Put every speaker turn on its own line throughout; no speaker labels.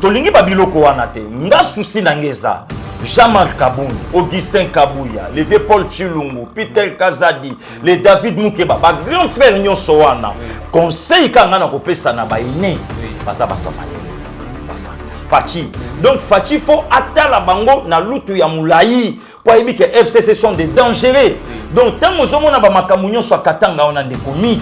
tolingi babiloko wana te nga souci nangeza Jean-Marc Kaboun, Augustin Kabouya, le vieux Paul Chilungu, Peter Kazadi, le David Moukeba, ba grand frère nyonso wana conseil kanga na kopesa na baine baza bato Fachi. Donc Fachi faut atala bango na lutu ya mulai pour éviter que FCC sont des dangereux. Donc tant que on a ba makambo nyonso katanga on a des commits,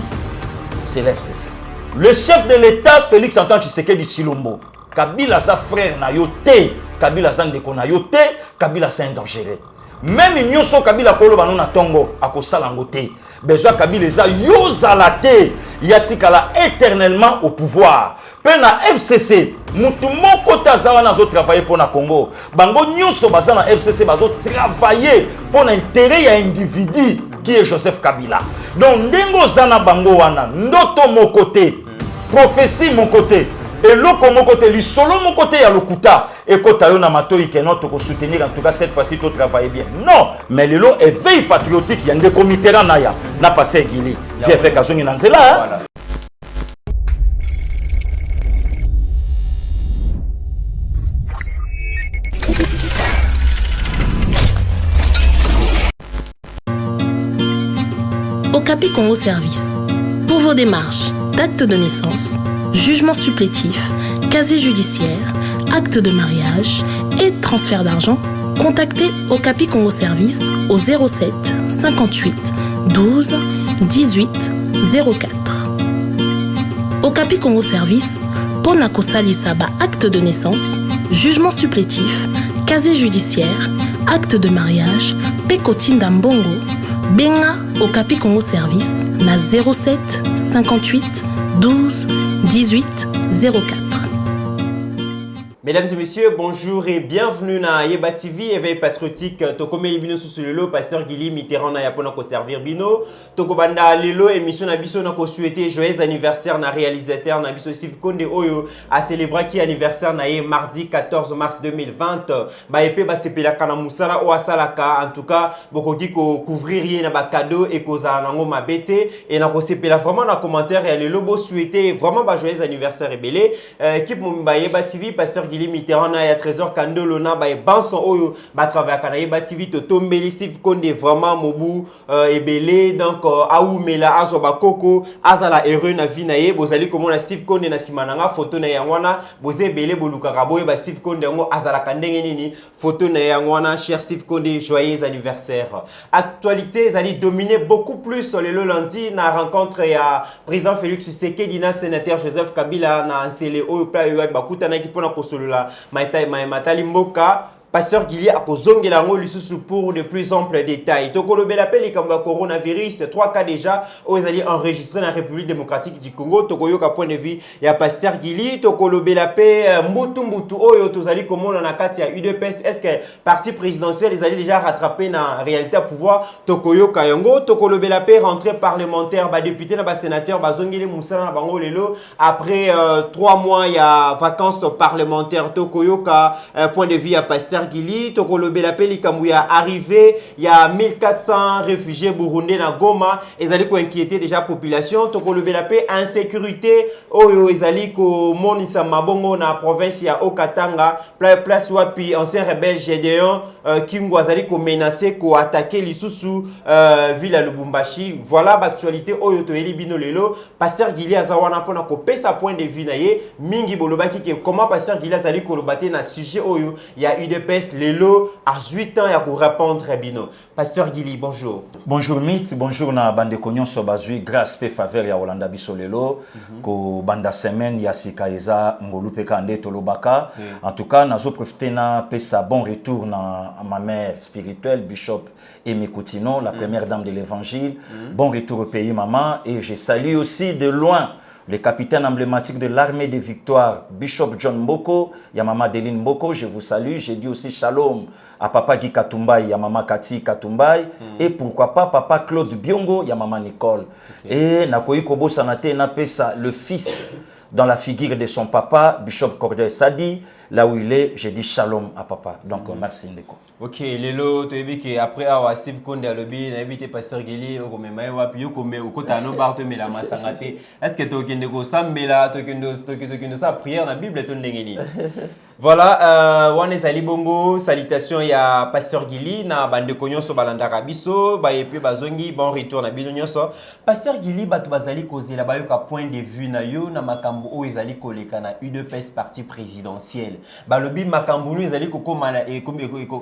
c'est l'FCC. Le chef de l'État Félix Antoine Tshisekedi Tshilombo, Kabila sa frère na yote, Kabila sa ndeko na yote, Kabila sa dangereux. Même nyonso Kabila kolo bano na tongo akosala ngote. Besoin Kabila za yozalate yatikala éternellement au pouvoir. Pe na FCC mutu moko tazawa nazo travailler pour na Congo. Bango nyonso baza na FCC bazo travailler pour l'intérêt ya individu qui est Joseph Kabila. Donc ndengo zana bango wana ndoto mon côté, prophétie mon côté. Et l'autre mon côté, le solo mon côté, il y a le kuta. Et quand tu as un amateur qui est notre pour soutenir, en tout cas cette fois-ci, tu travailles bien. Non, mais le lot est veille patriotique. Il y a des comités là, n'a pas passé Guili. J'ai fait qu'à son là.
Okapi Congo Service. Pour vos démarches d'actes de naissance, jugement supplétif, casier judiciaire, acte de mariage et transfert d'argent, contactez Okapi Congo Service au 07 58 12 18 04. Okapi Congo Service, Ponako Salisaba acte de naissance, jugement supplétif, casier judiciaire, acte de mariage, Pekotinda Mbongo, Benga Okapi Congo Service na 07 58 12 18 04.
Mesdames et messieurs, bonjour et bienvenue na Yeba TV, éveil patriotique. Toko Melibino sous le lot, pasteur Guili Mitterrand na yapona ko servir bino. Toko banda lelo émission na biso na ko souhaiter joyeux anniversaire na réalisateur na biso Steve Konde Oyo a célébré qui anniversaire na ye mardi 14 mars 2020. Ba epé ba sepela kana musala o asalaka en tout cas bokoki ko couvrir rien na ba cadeau et ko za nango mabete et na ko sepela vraiment na commentaire et lelo bo souhaiter vraiment ba joyeux anniversaire ebelé équipe ba Yeba TV pasteur Guili Mitterrand na ya Trésor Kandolo na ba banson oyo ba travailler kana Yeba TV to tombeli Steve Konde vraiment mobu ebelé donc aoumela azo ba koko azala heureux na vie na ye bozali komona Steve Konde na simananga photo na yangwana boze ebelé bolukaka boye ba Steve Konde ngo azala kandenge nini photo na yangwana cher Steve Konde joyeux anniversaire. Actualité zali dominer beaucoup plus le lundi na rencontre ya président Félix Tshisekedi na sénateur Joseph Kabila na nsele oyo pla yo ba kutana ki pona la matali mboka pasteur Guili a kozongela ngo lisusu pour de plus amples détails. Tokolobe l'appel et comme coronavirus 3 cas déjà aux alliés enregistrés dans la République démocratique du Congo. Tokoyoka point de vue ya pasteur Guili tokolobe l'appel mbutu oyo tozali komona na kati ya UDPS est-ce que parti présidentiel les alliés déjà rattrapé na réalité à pouvoir tokoyoka yango tokolobe l'appel rentrée parlementaire ba député na ba sénateur ba zongeli musala na bango lelo après 3 mois ya vacances parlementaires tokoyoka point de vue ya pasteur Guili, Tokolobe l'appel Ikambuya arrivé, il y a 1400 réfugiés burundais na Goma, ils allaient inquiéter déjà la population, Tokolobe l'appel insécurité, Oyo ils allaient ko monisa mabongo na province ya Okatanga, place wapi ancien rebelle Gédéon Kingo azali ko menacer ko attaquer lisusu ville à Lubumbashi. Voilà l'actualité Oyo to eli bino lelo, pasteur Guili azawana pona ko pesa point de vue na ye, mingi bolobaki ke comment pasteur Guili azali ko lobate na sujet Oyo, il y a UDP Lelo à 8 ans ya ko répondre bino. Pasteur Guili, bonjour.
Bonjour Mit, bonjour na bande konyon so bazui grâce pe faveur ya Olanda biso lelo ko banda semaine ya sikaeza ngolupe kande tolobaka. En tout cas, nazo profiter na pesa bon retour na ma mère spirituelle Bishop Aimé Koutino, la première dame de l'évangile. Bon retour au pays maman et je salue aussi de loin le capitaine emblématique de l'armée des victoires, Bishop John Mboko, Yamama Deline Mboko, je vous salue. J'ai dit aussi shalom à Papa Guy Katumbai, Yamama Kati Katumbai, et pourquoi pas Papa Claude Biongo, Yamama Nicole. Et Nakoyi Kobo Sanate Napesa, le fils dans la figure de son papa, Bishop Corday Sadi, là où il est, j'ai dit shalom à papa. Donc, merci Ndeko.
Ok, lelo, tu as vu qu'après avoir Steve Konde à l'obé, tu as vu que Pasteur Guili, tu as vu que la massangate. Est-ce que tu as vu que ça, mais là, tu as vu ça, prière dans la Bible, tu as vu. Voilà, on est allé bongo, salutations à Pasteur Guili, na bande konyo so balanda kabiso, ba et puis bazongi, bon retour na bidonyo so. Pasteur Guili, batu bazali koze la bayo ka point de vue na yo, na makambo o ezali koleka na UDPS parti présidentiel. Balobi makambo nu ezali kokoma na e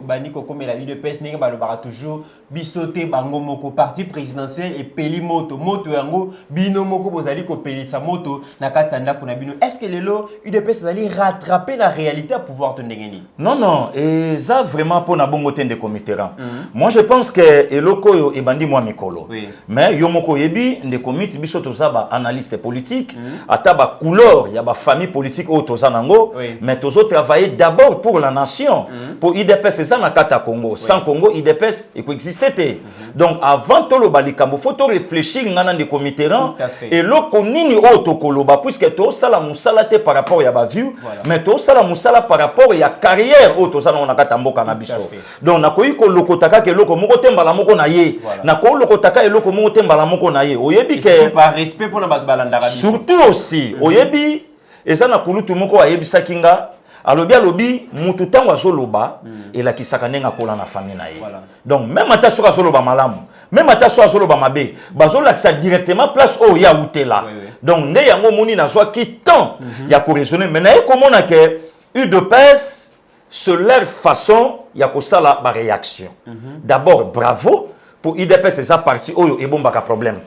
bani kokoma la UDPS ninga balobara toujours bisote bango moko parti présidentiel et peli moto yango bino moko bozali ko pelisa moto na katanda kuna bino. Est-ce que lelo UDPS ezali rattraper la réalité à pouvoir te ndengeni?
Non, non, et ça vraiment pour na bongo tende commitera. Moi je pense que eloko yo ebandi moi mikolo.
Oui.
Mais yo moko yebi nde commit biso toza ba analyste politique, ata ba couleur ya ba famille politique o toza nango, mais tozo travailler d'abord pour la nation. Pour IDPS ça na kata Congo. Sans Congo IDPS il coexistait té. Donc avant to lo balikambo faut to réfléchir ngana nde commitera et loko nini o to koloba puisque to sala musala te par rapport ya ba view, mais to sala musala par rapport à carrière auto ça on a katamboka na biso. Donc na koyi ko lokotaka ke loko moko tembala moko na ye. Na ko lokotaka e loko moko tembala moko na ye. Oyebi ke
par respect pour na balanda biso.
Surtout aussi oyebi eza na kulutu moko ayebisa kinga alobi mutu tango azoloba elakisaka nenga kola na famille na ye. Donc même ata soka azoloba malamu, même ata soka azoloba mabe, bazolakisa directement place o ya utela. Donc nde yango moni na zwa ki temps ya ko raisonner mais na e komona ke UDPS, c'est leur façon, il y a que ça la réaction. D'abord, bravo pour UDPS, c'est ça parti où il y a un problème.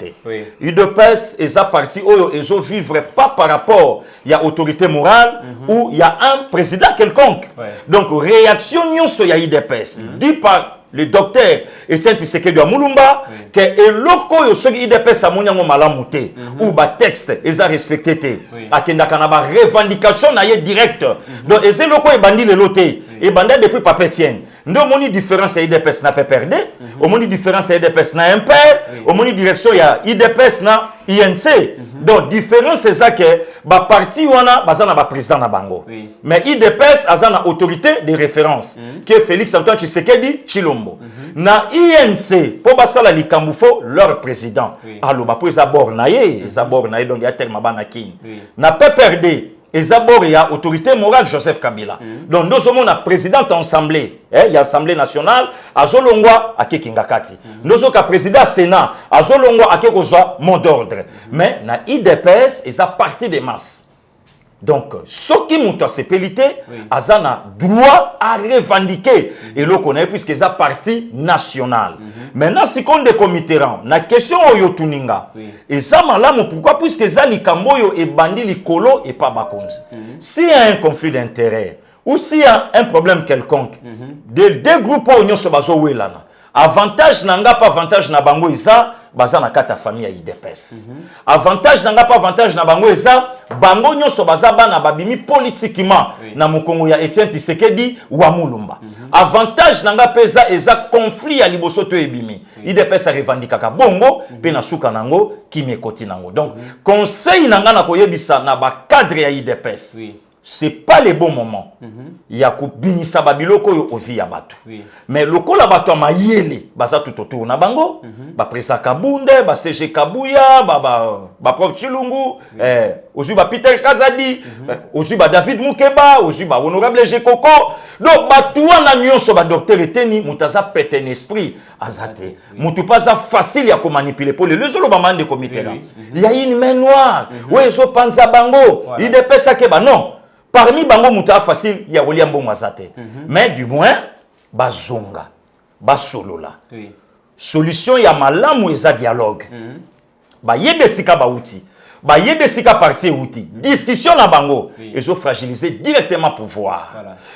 UDPS, c'est ça parti où ils ne vivent pas par rapport il y a autorité morale ou il y a un président quelconque. Donc, réaction, il y a UDPS. Dit par le docteur Etienne Tshisekedi wa Mulumba que eloko yo soki IDPS amonyango malamu te ou ba texte eza respecté te akenda kana ba revendication na ye direct donc eze loko e bandi le loté e banda depuis Papa Etienne ndo moni différence ya IDPS na PPRD au moni différence ya IDPS na MPR au moni direction ya IDPS na INC donc différence c'est ça que ba parti wana bazana ba président na bango mais IDPS azana autorité de référence que Félix Antoine Tshisekedi Chilombo na INC po basala likambu fo leur président aloba po ezabor na ye donc ya tellement bana king na PPRD ezabor ya autorité morale Joseph Kabila donc nous sommes na président assemblée il y a assemblée nationale azolongwa akekingakati nous sommes ka président sénat azolongwa akekozwa mot d'ordre mais na IDPS eza parti des masses. Donc, ce qui monte à ces pélités, azana droit à revendiquer. Et l'on connaît puisque c'est parti national. Maintenant, si on est comité, la question est tuninga. Et ça, malamu, pourquoi? Puisque ça, les kamboyo et bandi, les colo et pas bakonzi. S'il y a un conflit d'intérêt, ou s'il y a un problème quelconque, deux groupes ont se baso ouelana. Avantage nanga pas avantage na bango isa baza na kata famille ya IDPS. Avantage nanga pas avantage na bango isa bango nyonso baza bana babimi politiquement na mukongo ya Etienne Tshisekedi wa Mulumba. Avantage nanga pesa eza conflit ya liboso to ebimi. IDPS a revendikaka bongo pe na suka nango kimekoti nango. Donc conseil nanga na koyebisa na ba cadre ya IDPS. C'est pas le bon moment. Il y a kubimisa babiloko yo ovi ya batu. Mais lokola batu amayele baza tout autour na bango, ba presa Kabunde, ba CG Kabuya, ba prof Chilungu, ozu ba Peter Kazadi, ozu ba David Mukeba, ozu ba honorable Jekoko. Donc batu wana nyonso ba docteur eteni mutaza pète un esprit azate. Mutu pas facile ya ko manipuler pour les autres ba mande comité là. Il y a une main noire. Ouais, so panza bango, il dépêche ke ba non. Parmi bango muta facile ya William Bomazate. Mais du moins bazonga, basolola. Solution ya malamu eza dialogue. Ba yebe sika ba outil. Ba yebe sika parti outil. Discussion na bango, ils ont fragilisé directement pouvoir.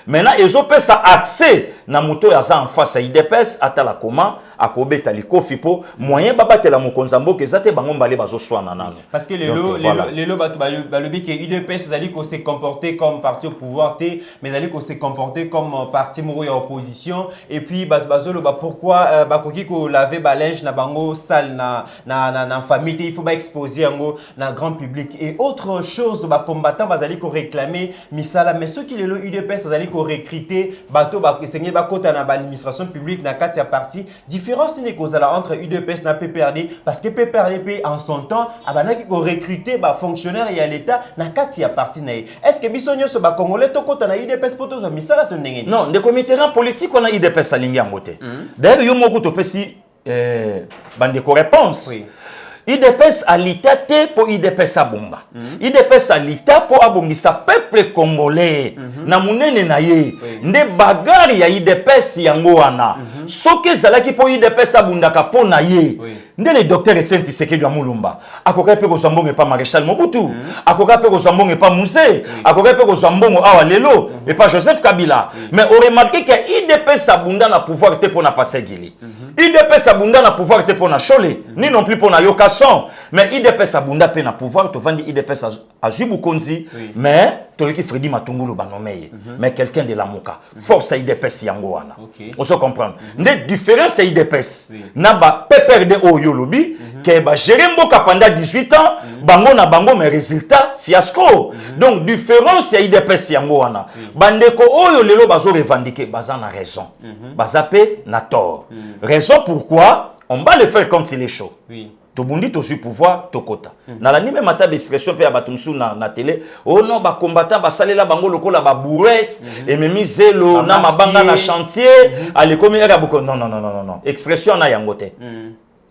Maintenant ils ont fait ça accès na moto ya za en face à IDPS atala comment akobeta likofi po moyen babatela mokonzambo ke zate bango mbale bazo swana nano.
Parce que les balobi que IDPS zali ko se comporter comme parti au pouvoir té mais zali ko se comporter comme parti moro ya opposition et puis bazolo pourquoi bakoki ko laver balinge na bango sale na famille il faut pas exposer yango na grand public. Et autre chose, les combattants bazali ko réclamer misala, mais ceux qui le UDPS bazali ko recruter bateau ba enseigner ba kota na administration publique na kati ya parti. Différence n'est kozala entre UDPS na PPRD parce que PPRD en son temps abanaki ko recruter ba fonctionnaire ya l'état na kati ya parti na. Est-ce que bisonyo so ba congolais to kota na UDPS poto zo misala to ndenge?
Non, de comité politique on a UDPS alingi ngote. D'ailleurs yo moko to pesi bande ko réponse. Oui. IDPS a l'ité pour IDPS à bomba. IDPS a l'ité pour abongisa peuple congolais. Na munene na ye. Nde bagari ya IDPS yango wana. Soke zalaki pour IDPS a bundaka po na ye. Nde le docteur Etienne Tshisekedi wa Mulumba. Akoka pe ko zambonge pa Maréchal Mobutu. Akoka pe ko zambonge pa Moussé. Akoka pe ko zambongo awa lelo et pas Joseph Kabila. Mais on remarque que IDPS a bunda na pouvoir te pour na passer Gili. IDPS a bunda na pouvoir te pour na Cholé. Ni non plus pour na Yoka. Mais IDPS a bunda pe na pouvoir to vandi IDPS a Jibou Konzi mais to ki Freddy Matungulu banomeye mais quelqu'un de la Moka force à IDPS yango wana on se comprend ne différence IDPS na ba PPRD o yolobi ke ba gérer mboka pendant 18 ans bango na bango mais résultat fiasco donc différence ya IDPS yango wana bandeko oyo lelo bazo revendiquer bazana raison bazape na tort raison pourquoi on va le faire quand il est chaud. Tobundi to suis pouvoir tokota. Na la ni même ata expression pe abatumsu na télé. Oh non ba combattant ba salela bango lokola ba bourrette et memi zelo na mabanga na chantier ale komi era boko non non non non non. Expression na yangote.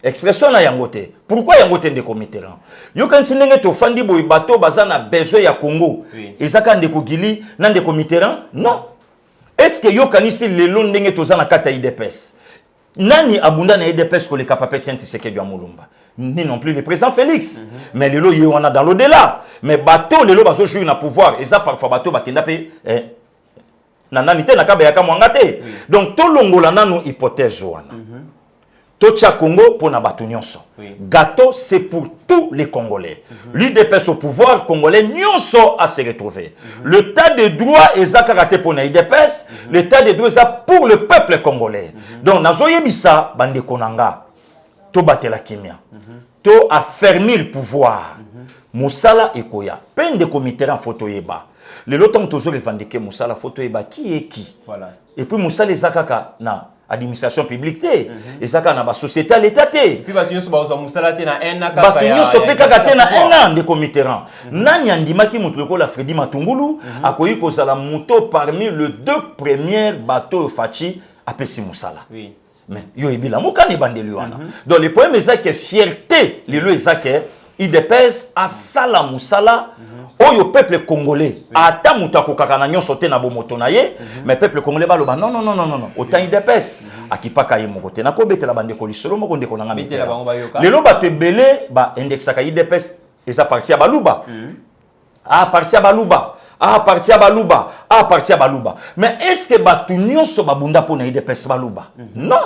Expression na yangote. Pourquoi yangote de comité là? Yo kan sinenge to fandi boy bateau bazana besoin ya Congo. Ezaka ndeko gili na ndeko mitterrand? Non. Est-ce que yo kanisi lelo ndenge tozana kata IDPS? Nani abunda na IDPS ko le kapapé Etienne Tshisekedi wa Mulumba? Ni non plus le président Félix. Mais lelo y on a dans l'au-delà. Mais bateau lelo bazo jouer na pouvoir et ça parfois bateau bakenda pe nani te na kaba ya kamwangate. Donc to longola nanu hypothèse wana. Tocha Congo pour na bato nyonso. Gâteau c'est pour tous les Congolais. L'UDPS au pouvoir congolais nyonso à se retrouver. Le tas de droit est zakaraté pour na UDPS, le tas de droit est pour le peuple congolais. Donc nazoye bisa bande konanga. To batela kimia. To affermir le pouvoir. Moussala ekoya. Peine de comité en photo yeba. Le lotam toujours revendiquer Moussala photo yeba qui est qui. Voilà. Et puis Moussala ezakaka na administration publique té. Ezaka na ba société à l'état té.
Et puis batunyo so ba Moussala té na un an kaka.
Batunyo so pe kaka té na un an de comité. Nani andimaki mutuko la Freddy Matungulu akoyi kozala muto parmi les deux premiers bateaux Fachi apesi Moussala. Oui. Mais yo ebila mukani bandeli wana. Donc le problème est que fierté les lo ezake IDPS a sala musala oyo peuple congolais ata mutako kaka na nyonso te na bomoto na ye mais peuple congolais ba loba non non non non non autant IDPS akipaka ye moko te na ko betela bande ko lisolo moko ndeko na ngami betela bango bayoka lelo ba te belé ba indexaka IDPS eza parti ya baluba a parti ya baluba a parti ya baluba a parti ya baluba mais est-ce que batu nyonso babunda pona IDPS baluba non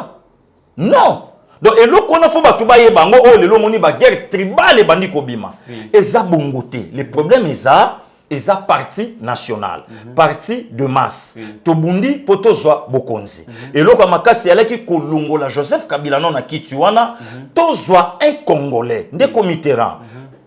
non donc et le qu'on a fait batu ba yebango oh lelo moni ba guerre tribale bandi kobima eza bongote le problème eza parti national parti de masse tobundi poto zwa bokonzi et loko makasi alaki kolongola Joseph Kabila non na kituana to zwa un congolais nde comiterant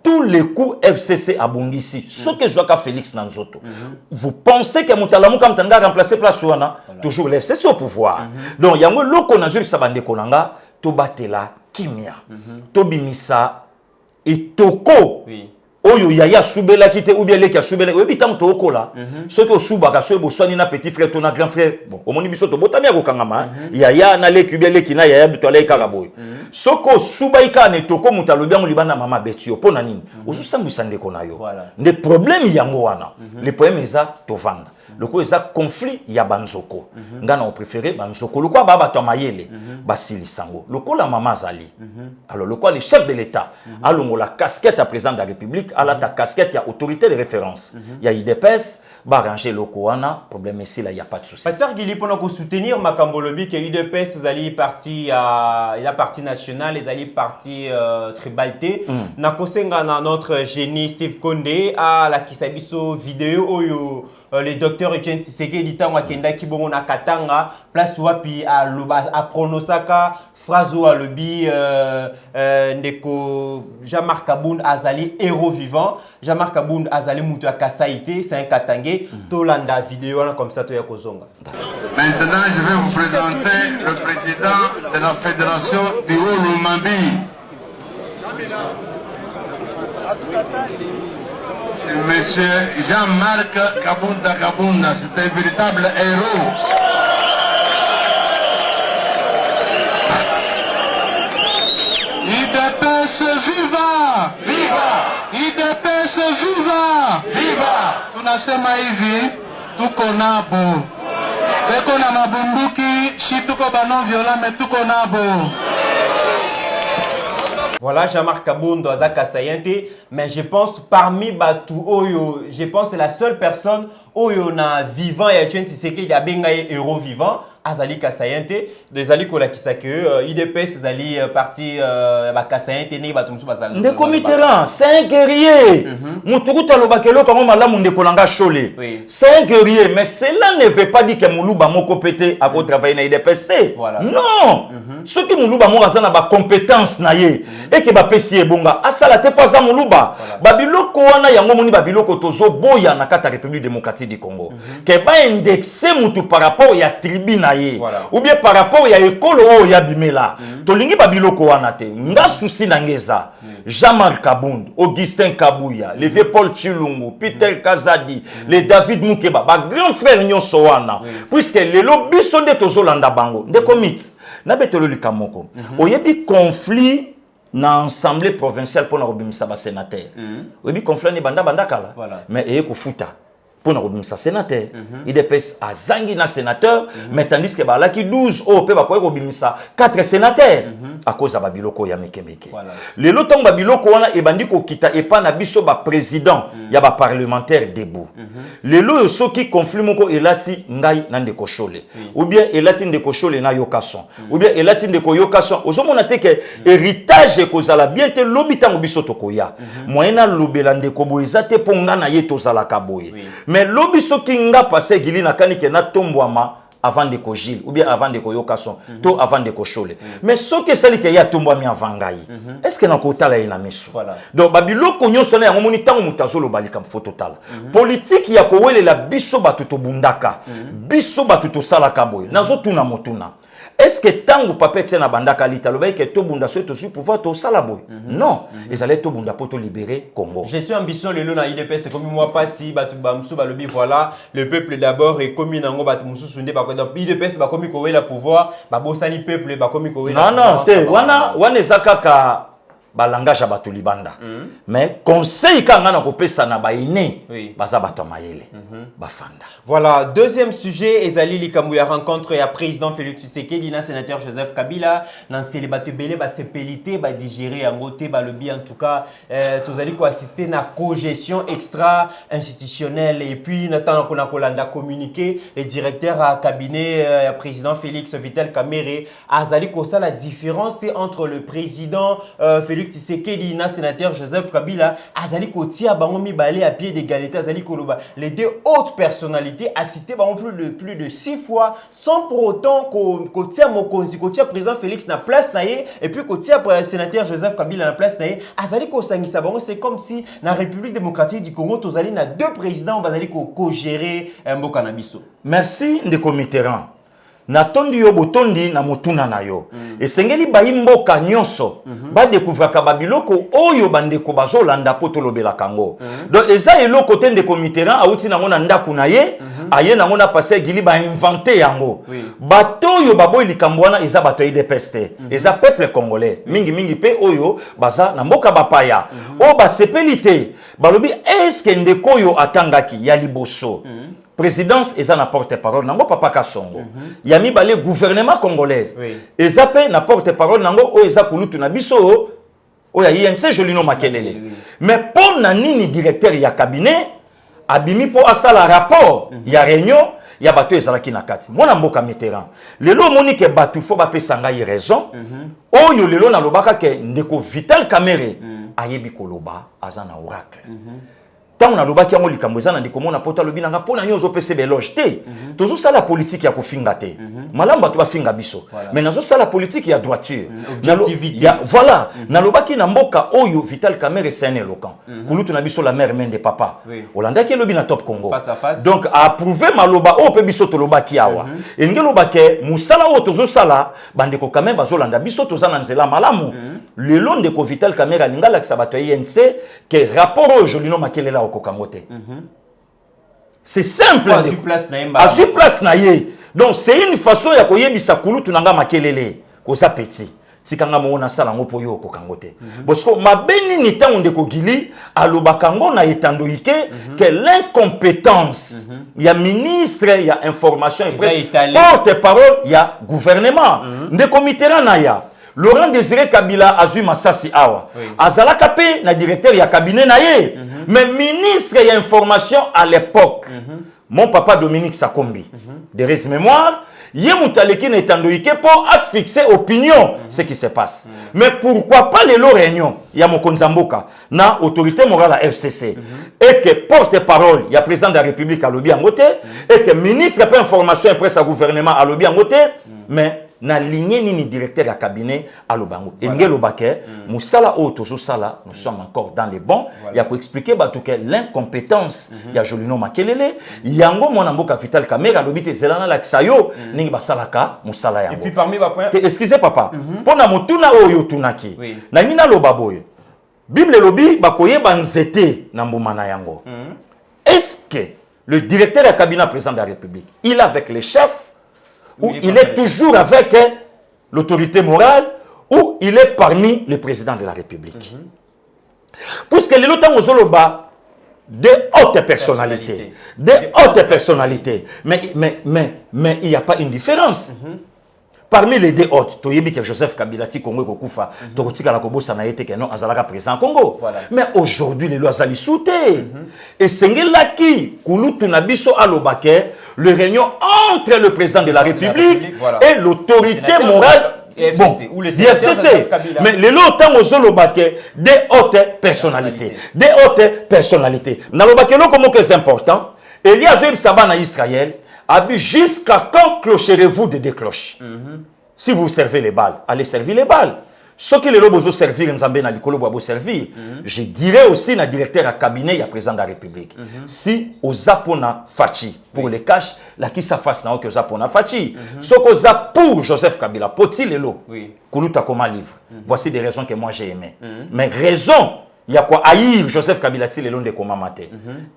tous les coups FCC à Bongisi, ce que je vois qu'à Félix Nanzoto. Vous pensez que Moutalamu comme Tanga remplacé place Ouana, toujours l'FCC au pouvoir. Donc il y a un lot qu'on a joué Sabande Konanga, Tobatela, Kimia, Tobimisa et Toko. Oyo yaya soubela kite ou bien leki soubela obi tam toko la ce que souba ka so boswani na petit frère ton grand frère bon omoni biso to botami ya kokangama yaya na leki bien leki na yaya to leki karaboy soko souba ika ne toko mutalobi ngo libana mama betio pona nini osusambisa ndeko na yo ne problème yango wana le problème eza to vanda le ko eza conflit ya banzoko ngana on préféré banzoko le ko baba to mayele basili sango le ko la mama zali alors le ko le chef de l'état alongo la casquette à président de la République à la ta casquette il y a autorité de référence il y a IDPS ba ranger le ko wana problème ici là il y a pas de souci
Pasteur Guili pendant qu'on soutenir Makambolobi que IDPS zali parti il a parti national les ali parti tribalité na kosenga na notre génie Steve Condé à la kisabiso vidéo oyo le docteur Etienne Tshisekedi tango akenda ki bongo na Katanga place wapi a pronosaka phrase ou alobi ndeko Jean-Marc Kabound azali héros vivant. Jean-Marc Kabound azali mutu ya Kasaïté, c'est un Katangé. Tolanda vidéo comme ça to ya kozonga.
Maintenant, je vais vous présenter le président de la fédération du Haut-Lumambi. C'est monsieur Jean-Marc Kabounda. C'est un véritable héros. IDPS viva! Viva! IDPS viva! Viva! Tunasema hivi, tuko nabo. Beko na mabunduki, shi tuko banon violent, mais tuko nabo.
Voilà, Jean-Marc Kabound doit Kasayente, mais je pense parmi Batu Oyo, je pense c'est la seule personne Oyo na vivant et Etienne Tshisekedi il y a bengaye héros vivant. Azali Kasayente, des ali kola kisake IDPS azali parti ba Kasayente ne batumsu basala.
Ndeko Mitterrand, c'est un guerrier. Mutukuta lobakelo comme malamu ndeko langa chole. C'est un guerrier, mais cela ne veut pas dire que Muluba moko pété à travailler na IDPS. Voilà. Non. Ce qui Muluba mo azana ba compétence na ye et que ba pesi bonga asala te pas za Muluba. Babiloko wana yango moni babiloko tozo boya na kata République démocratique du Congo. Que ba indexer mutu par rapport ya tribune. Voilà. Ou bien par rapport à l'école où il y a bimela. Tolingi babiloko wanate. Nga souci nangeza. Jean-Marc Kabound, Augustin Kabouya, le vieux Paul Chilungu, Peter Kazadi, le David Moukeba, ba grand frère nyonso wana. Puisque les lobbies sont des tozolanda bango. De commit. Na betolo likamoko. Oyebi conflit na assemblée provinciale pour na robimisa ba sénateur. Oyebi conflit ni banda kala. Mais eye ko futa. Pour nous ça sénateur, il dépêche à Zangi na sénateur, mais tandis que là qui 12 au pe ba ko robimisa 4 sénateurs à cause de babiloko ya mekemeke. Le lotong babiloko wana e bandi ko kita e pa na biso ba président ya ba parlementaire debout. Le lo soki conflit moko elati ngai na ndeko chole. Ou bien elati ndeko chole na yokason. Ou bien elati ndeko yokason. Ozomona te ke héritage ko zala bien te lobitango biso tokoya. Moyena lobela ndeko boezate ponga na ye tozala kaboye. Mais lobiso kinga passé gili na kanike na tombwama avant de kojil ou bien avant de koyokason to avant de kochole. Mais ce que c'est que ya tombwami avant ngai. Est-ce que na kotala ina miso? Donc babiloko nyonso na yango moni tango mutazolo balika photo tala. Politique ya kowele la biso batuto bundaka. Biso batuto salaka boy. Nazo tuna motuna. Est-ce que tango papa tena bandaka lita lobai que to bunda so to su pouvoir to salaboy? Non, ils allaient to bunda pour te libérer Congo.
Je suis ambition le na IDPS c'est comme moi pas si batu bamsu balobi voilà, le peuple d'abord et comme nango batu musu sunde ba donc IDPS ba komi ko wela pouvoir ba bosani peuple ba komi ko wela.
Non, te wana ezakaka ba langage bato libanda. Mais conseil kanga na kopesa na ba ine baza bato mayele ba fanda.
Voilà, deuxième sujet ezali likambu ya rencontre ya président Félix Tshisekedi na sénateur Joseph Kabila na célibataire belé ba sepelité ba digérer yango te ba lobby en tout cas tozali ko assister na cogestion extra institutionnelle et puis natana kona kolanda communiqué le directeur à cabinet président Félix Vital Kamerhe azali ko ça la différence entre le président Félix Tshisekedi na sénateur Joseph Kabila azali ko tia bango mibale à pied d'égalité azali ko loba les deux hautes personnalités a cité bango plus de 6 fois sans pour autant ko tia mokonzi ko tia président Félix na place na ye et puis ko tia sénateur Joseph Kabila na place na ye azali ko sangisa bango c'est comme si na République démocratique du Congo tozali na deux présidents bazali ko gérer mboka na biso.
Merci ndeko Mitterrand. Na tondi yo botondi na motuna na yo. Esengeli bayimboka nyonso ba découvrir ka babiloko oyo bandeko bazolanda poto lobela kango. Donc eza eloko te ndeko Mitterrand auti nango na ndaku na ye, aye nango na passé gili ba inventer yango. Bato yo baboy likambo wana eza bato IDPS te. Eza peuple congolais. Mingi pe oyo baza na mboka bapaya. O ba sepelité. Balobi est-ce que ndeko yo atangaki ya liboso? Présidence eza na porte-parole nango papa Kasongo. Yami balé gouvernement congolais. Eza pe na porte-parole nango o eza kulutu na biso o ya INC Jolino Makelele. Mais pour na nini directeur ya cabinet abimi po asala rapport ya réunion ya bato ezalaki na kati. Mwana mboka Mitterrand. Lelo moni ke batu fo ba pesa ngai raison. Oyo lelo na lobaka ke ndeko Vital Kamerhe ayebi koloba azana oracle. tant na lobaki yango likambo eza na ndeko mona pota lobi nanga pona nyozo pese beloge te tozo sala politique ya kofinga te malamba to bafinga biso mais nazo sala politique ya droiture voilà na lobaki na mboka oyo Vital Kamerhe c'est un éloquent kulutu na biso la mère mende papa Olanda ki lobi na Top Congo donc a approuvé maloba o pe biso to lobaki awa engelo lobake musala o tozo sala bandeko quand même bazolanda biso toza na nzela malamu le long de Vital Kamerhe lingala ki sabato INC que rapport au Jolino Makelela au Kokangote. C'est simple.
À place na
donc c'est une façon ya koyebisa kulutu nanga Makelele koza petit. Tikanga mona sala ngo poyo Kokangote. Parce que mabeni ni tango ndeko Gili alobakango na etando ike que l'incompétence ya ministre ya information et porte-parole ya gouvernement ndeko Mitterrand na ya Laurent Désiré Kabila Azui Massasi Awa. Azala Kapé, na directeur ya cabinet na ye. Mais ministre ya information à l'époque. Mon papa Dominique Sakombi. De res mémoire, ye moutaleki na etandoike pour fixer opinion ce qui se passe. Mais pourquoi pas les lots réunions ya Mokonzamboka na autorité morale à FCC et que porte-parole ya président de la République à Lobi Angote et que ministre de information et presse à gouvernement à Lobi Angote mais na lignée ni directeur à cabinet à Lobango. Et ngelo baké, musala auto sala, nous sommes encore dans les bons. Il y a pour expliquer que l'incompétence il y a Jolino Makelele, yango mon mboka Vital Kamerhe lobité zelana la ksayo ningi basalaka musala yango.
Et puis parmi ba point
excusez papa, pona motuna oyo tunaki. Na nina lobaboye. Bible lobi bakoye banzete na mbumana yango. Est-ce que le directeur à cabinet président de la République, il est avec les chefs ou il est toujours avec l'autorité morale, ou il est parmi les présidents de la République. Puisque les lotins aux Zoloba, de hautes personnalités. Mais il n'y a pas une différence. Parmi les deux autres, Toyebi que Joseph Kabila ti Congo Kokufa, Tokotika la Kobo Sanaete que non Azalaka président Congo. Mais aujourd'hui les lois Azali souté. Et Sengelaki Kulutu Nabiso Alobake, le réunion entre le président de la République et l'autorité morale ou les FCC. Mais les lots temps aux Zolobake des hautes personnalités. Nalobake lo comme que c'est important. Elias Joël Sabana Israël a bu jusqu'à quand clocherez-vous de décloches. Si vous servez les balles, allez servir les balles. Ce que les lobos servir, servir. Je dirais aussi na directeur à cabinet, il y a président de la République. Si aux Zapona Fachi, pour les cash, la qui ça fasse na que Zapona Fachi. Ce que pour Joseph Kabila, poti les lots. Koulouta comme un livre. Voici des raisons que moi j'ai aimées. Mais raison. Il y a quoi haïr Joseph Kabila le long de Komamate.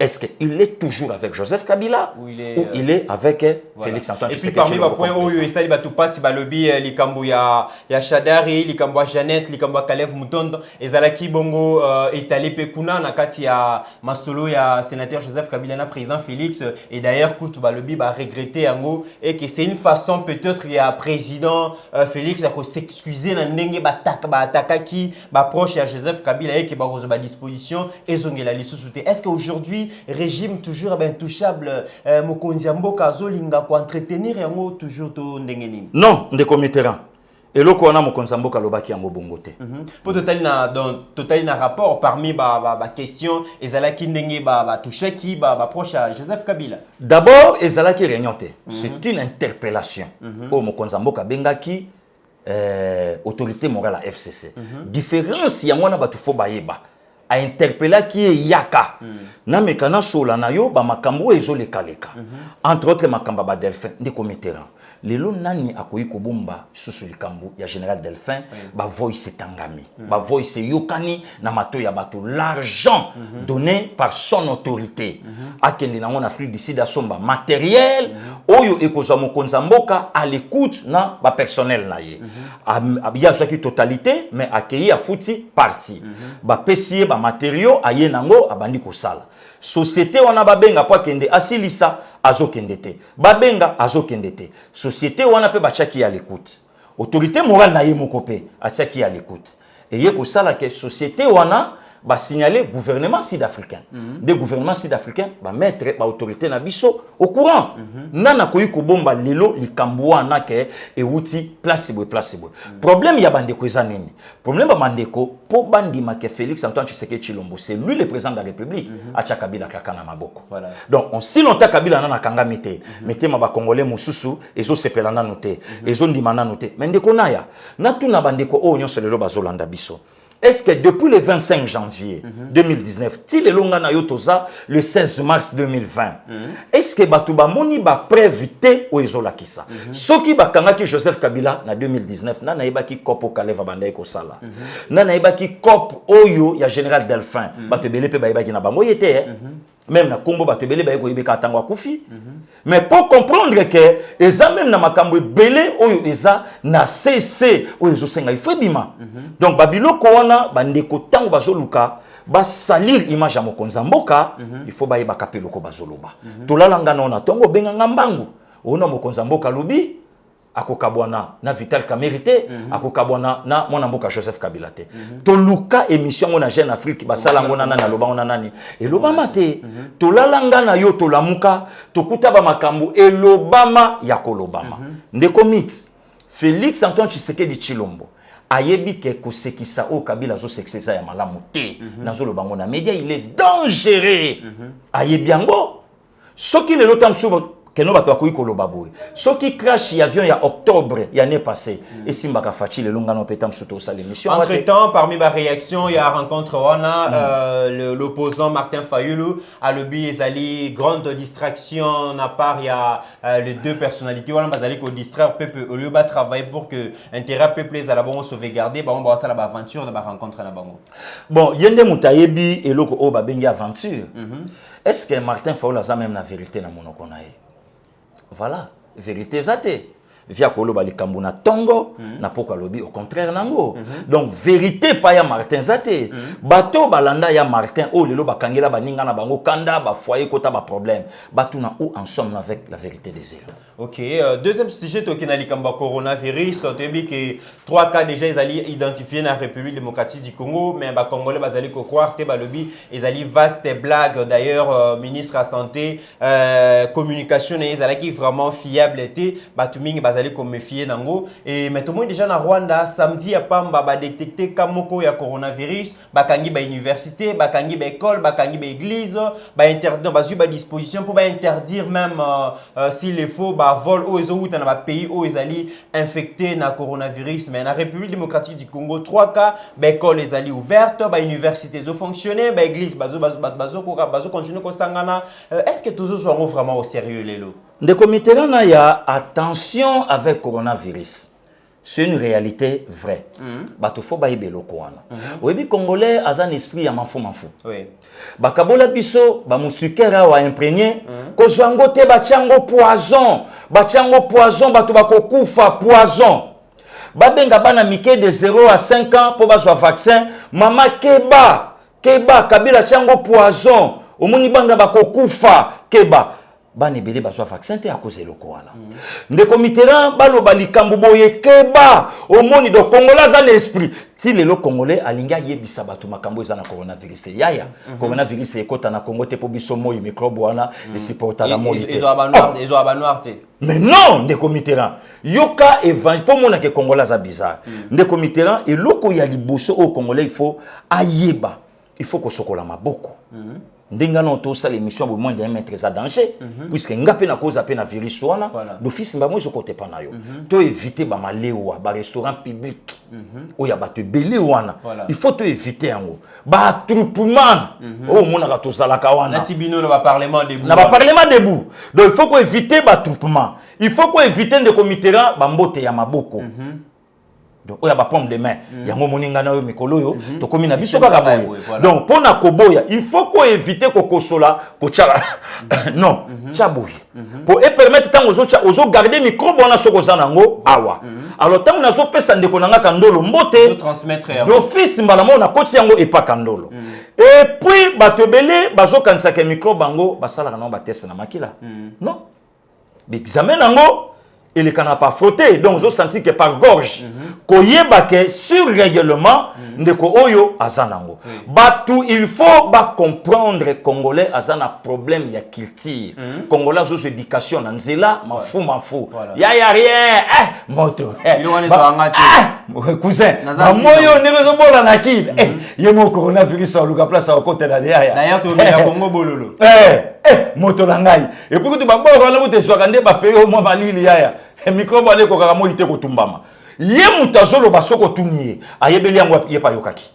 Est-ce qu'il est toujours avec Joseph Kabila ou il est avec Félix Antoine?
Et puis parmi les points où il s'agit de passer le lobby, Likambo ya Chadari, Likambo Jeannette, Likambo Kalev Mutondo, et Zalaki Bongo étalé Pekuna, Nakati ya Masolo ya sénateur Joseph Kabila na président Félix. Et d'ailleurs, Koutou Balobi va regretter Ango et que c'est une façon peut-être il y a président Félix à s'excuser dans Nenge Bataka qui proche à Joseph Kabila et qui à disposition et est-ce qu'aujourd'hui régime toujours intouchable Mokonzi Mboka Zolinga pour entretenir et toujours to ndengeni
non ndeko Mitterrand et loko wana Mokonzi Mboka lobaki yango bongote
pour total na rapport parmi ba question ezalaki ndenge ba toucher qui proche à Joseph Kabila
d'abord ezalaki réunion c'est une interpellation au Mokonzi Mboka bengaki autorité morale à FCC différence ya mwana batu fo bayeba a interpellé qui est yaka na mekana sola na yo ba makambo ezole kaleka entre autres makamba ba Delphin ndeko Mitterrand lelo nani akoyi kobumba susu likambo ya général Delphin ba voice tangami ba voice yokani na mato ya bato l'argent donné par son autorité akende nango na Afrique du Sud asomba matériel oyo ekozwa Mokonzi Mboka à l'écoute na ba personnel na ye ya zaki totalité mais accueilli a fouti parti ba pesier ba matériaux aye nango abandi kosala société wana babenga po kende asilisa azokende te babenga azokende te société wana pe bachaki à l'écoute autorité morale na ye moko pe achaki à l'écoute et ye kosala ke société wana ba signaler gouvernement sud-africain. Des gouvernements sud-africains ba mettre ba autorité na biso au courant. Nana koyi ko bomba lelo likambo na ke e wuti place boy. Problème ya bandeko ezanini. Problème ba bandeko po bandi make Félix Antoine Tshisekedi Tshilombo, c'est lui le président de la République. Acha Kabila kakana maboko. Donc on si longtemps Kabila na kanga mité. Mité ma ba congolais mususu ezo sepelana noté. Ezo ndimana noté. Mais ndeko naya na tuna bandeko o nyonso lelo bazolanda biso. Est-ce que depuis le 25 janvier 2019, ti le longa na yotoza le 16 mars 2020, est-ce que batuba moni ba prévité o ezola kisa? Soki ba kanga ki Joseph Kabila na 2019 na na yebaki kopo kaleva banda ko sala. Na na yebaki kop oyo ya général Delphin, batebele pe ba yebaki na bango yete même na Congo batebele ba yeko yebeka tango akufi. Mais pour comprendre que eza même na makambo belé oyo eza na CC oyo ezosenga ifo bima. Donc babiloko wana bandeko tango bazoluka ba salir image ya mokonza mboka, il faut ba yeba kapeloko bazoloba. Tolalanga na tongo benga ngambangu. Ona mokonza mboka lobi akokabwana na Vital Kamerité, akokabwana na mwana mboka Joseph Kabila te. Toluka émission na Jeune Afrique basala ngona na loba ona nani. Elobama te. Tolalanga na yo tolamuka, tokuta ba makambo elobama ya kolobama. Ndeko mit Félix Antoine Tshisekedi Tshilombo ayebi ke kosekisa o Kabila zo sexesa ya malamu te. Nazo lobango na média, il est dangereux. Ayebi yango soki le lotam suba Keno bato ko koloba boy. So qui crash avion il y a octobre l'année passée et Simbaka Fachi le longa no petam surtout ça l'émission.
Entre-temps parmi ma réaction il y a rencontre l'opposant Martin Fayulu à l'obi ezali grande distraction à part il y a les deux personnalités wana bazali ko distraire peuple au lieu de travailler pour que intérêt peuple les ala bon sauvegarder ba on va ça la aventure de ba rencontre na bango. Bon
yende mutayebi eloko o ba bengi aventure. Est-ce que Martin Fayulu a même la vérité na monoko na ye? Voilà, vérité zate. Via Koloba Likambuna Tongo, na poka lobi au contraire nango. Donc vérité pas ya Martin zate. Bato balanda ya Martin oh lelo bakangela baninga na bango kanda ba foyer kota ba problème. Bato na où en sommes avec la vérité des élos.
OK, deuxième sujet tokina likamba coronavirus, tu dis que 3 cas déjà ils allaient identifier dans la République démocratique du Congo, mais ba congolais bazali ko croire te ba lobi ils allaient vaste blague d'ailleurs ministre à santé communication ils allaient qui vraiment fiable était bato mingi bazali ko méfier nango et mais tout le monde déjà na Rwanda samedi à Pamba ba détecter kamoko ya coronavirus bakangi ba université bakangi ba école bakangi ba église ba interdire ba ba disposition pour ba interdire même s'il est faux ba vol ou ezo na ba pays où ils allaient infecté na coronavirus mais na République démocratique du Congo 3 cas ba école les allaient ouverte ba université zo fonctionner ba église bazo continuer ko sangana est-ce que tous sont vraiment au sérieux lelo
de comité là il y a attention avec coronavirus. C'est une réalité vraie. Bato faut ba ibelo ko wana. Oyebi congolais azan esprit ya mafu.
Oui.
Bakabola biso ba musukera wa imprégné ko zwango te bachango poison. Bachango poison bato bakokufa poison. Babenga bana mike de 0 à 5 ans pour bazwa vaccin. Mama keba Kabila chango poison. Omoni banga bakokufa keba. Bani bele bazwa vaccin te à cause de l'okoana. Ndeko Mitterrand baloba likambo boye keba omoni do Congolais za l'esprit. Si le congolais alinga yebisa bato makambo za na coronavirus yaya coronavirus ekota na Congo te po biso moyi microbe wana et supporta la moyi.
Ils ont abanoir te.
Mais non Ndeko Mitterrand yoka evangile po mona ke Congolais za bizarre. Ndeko Mitterrand eloko ya liboso au Congolais il faut ayeba. Il faut ko sokola maboko. Ndenga no to ça l'émission au moins d'un mètre à danger puisque ngape na cause appena virus wana d'office mba moi je côté pa na yo to éviter ba malewa ba restaurant public o ya ba te belé wana il faut te éviter yango ba attroupement o mona ka to sala ka wana
na sibino na ba parlement debout
donc il faut ko éviter ba attroupement il faut ko éviter de comitera ba mbote ya maboko. Donc oya ba pomme de main yango moninga na yo mikolo yo to komi na biso baka boye donc pona koboya il faut ko éviter ko kosola ko tchala non tchaboyi pour permettre tant aux garder microbe on a soko zanango awa alors tant na zo pesa ndeko nanga kandolo mbote
transmettre
l'office mbala mo na koti yango e pa kandolo et puis batobele bazo kanisa ke microbe bango basala na ba test na makila non l'examen nango il ne pas frotté. Donc, je senti que par gorge, que sur règlement, ndeko oyo azanango. Batu, il faut comprendre Congolais azana problème ya culture. Congolais aux éducation nanzela, ma fou. Ya rien, moto. Cousin, moyo nebezo bola nakid. Yemo coronavirus au luka place au côté de derrière.
D'ailleurs, tu es Congo bololo.
Moto langai. Et puis tu vas boire là où tu sois kande ba période moi balili yaya. Microbe ale ko kaka mo ite ko tumbama. Ye mutazolo basoko tunie. Ayebeli yango yepa yokaki.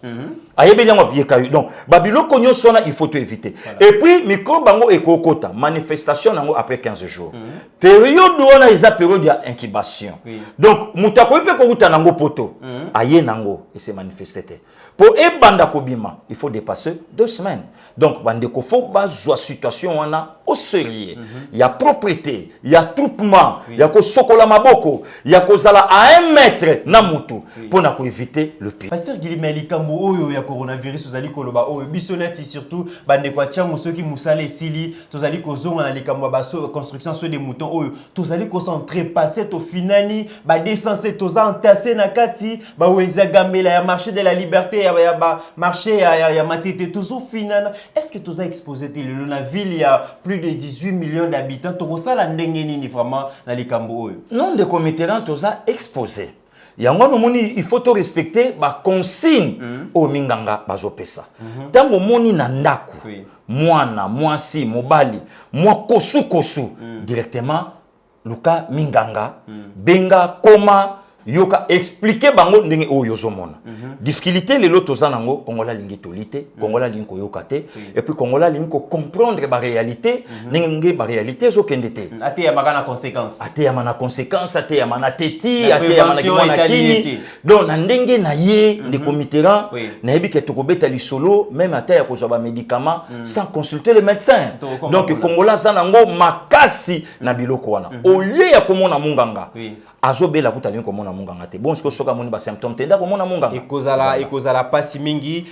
Ayebeli yango yeka. Donc babilo konyo sona il faut te éviter. Et puis microbe bango ekokota manifestation nango après 15 jours. Période on a isa période ya incubation. Donc mutako ipe ko uta nango poto. Aye nango et se manifester. Pour ebanda kobima, il faut dépasser 2 semaines. Donc, bandeko faut bazwa situation wana au sérieux. Il y a propriété, il y a troupement, il y a ko sokola maboko, il y a ko zala à 1 mètre na mutu pour na ko éviter le pire.
Pasteur Guilherme likambo oyo ya coronavirus ozali koloba oyo bisonati surtout bandeko chango ceux qui musale sili tozali ko zonga na likambo ba construction sur des moutons oyo tozali ko passer to finani ba décenser toza entasser na kati ba wenza gamela ya marché de la liberté ya ba marché ya matete toujours finana. Est-ce que tu as exposé la ville, il y a plus de 18 millions d'habitants, tu as la ndengeni vraiment dans les Cambo?
Non, de committérants, tu as exposé. Il faut te respecter la consigne au Minganga Bazopesa. Tant que moni nandaku, moana, moisi, mobali, moi kosu, directement, Luka Minganga, Benga, Koma, yoka expliquer bango ndenge o yozomona difficulté les loto zanango kongola lingi tolite kongola linko yokate et puis kongola linko comprendre ba réalité ndenge ba réalité zo kendete
ate ya makana conséquence
ate ya mana conséquence ate ya mana teti ate ya mana kimona kini donc na ndenge na ye de committérant na yebi ke tokobeta lisolo même ate ya kozwa ba médicaments sans consulter le médecin donc kongola zanango makasi na biloko wana au lieu ya komona munganga azobela kutali komona munganga te bon siko soka moni ba symptômes tenda komona munganga
ekozala pasi mingi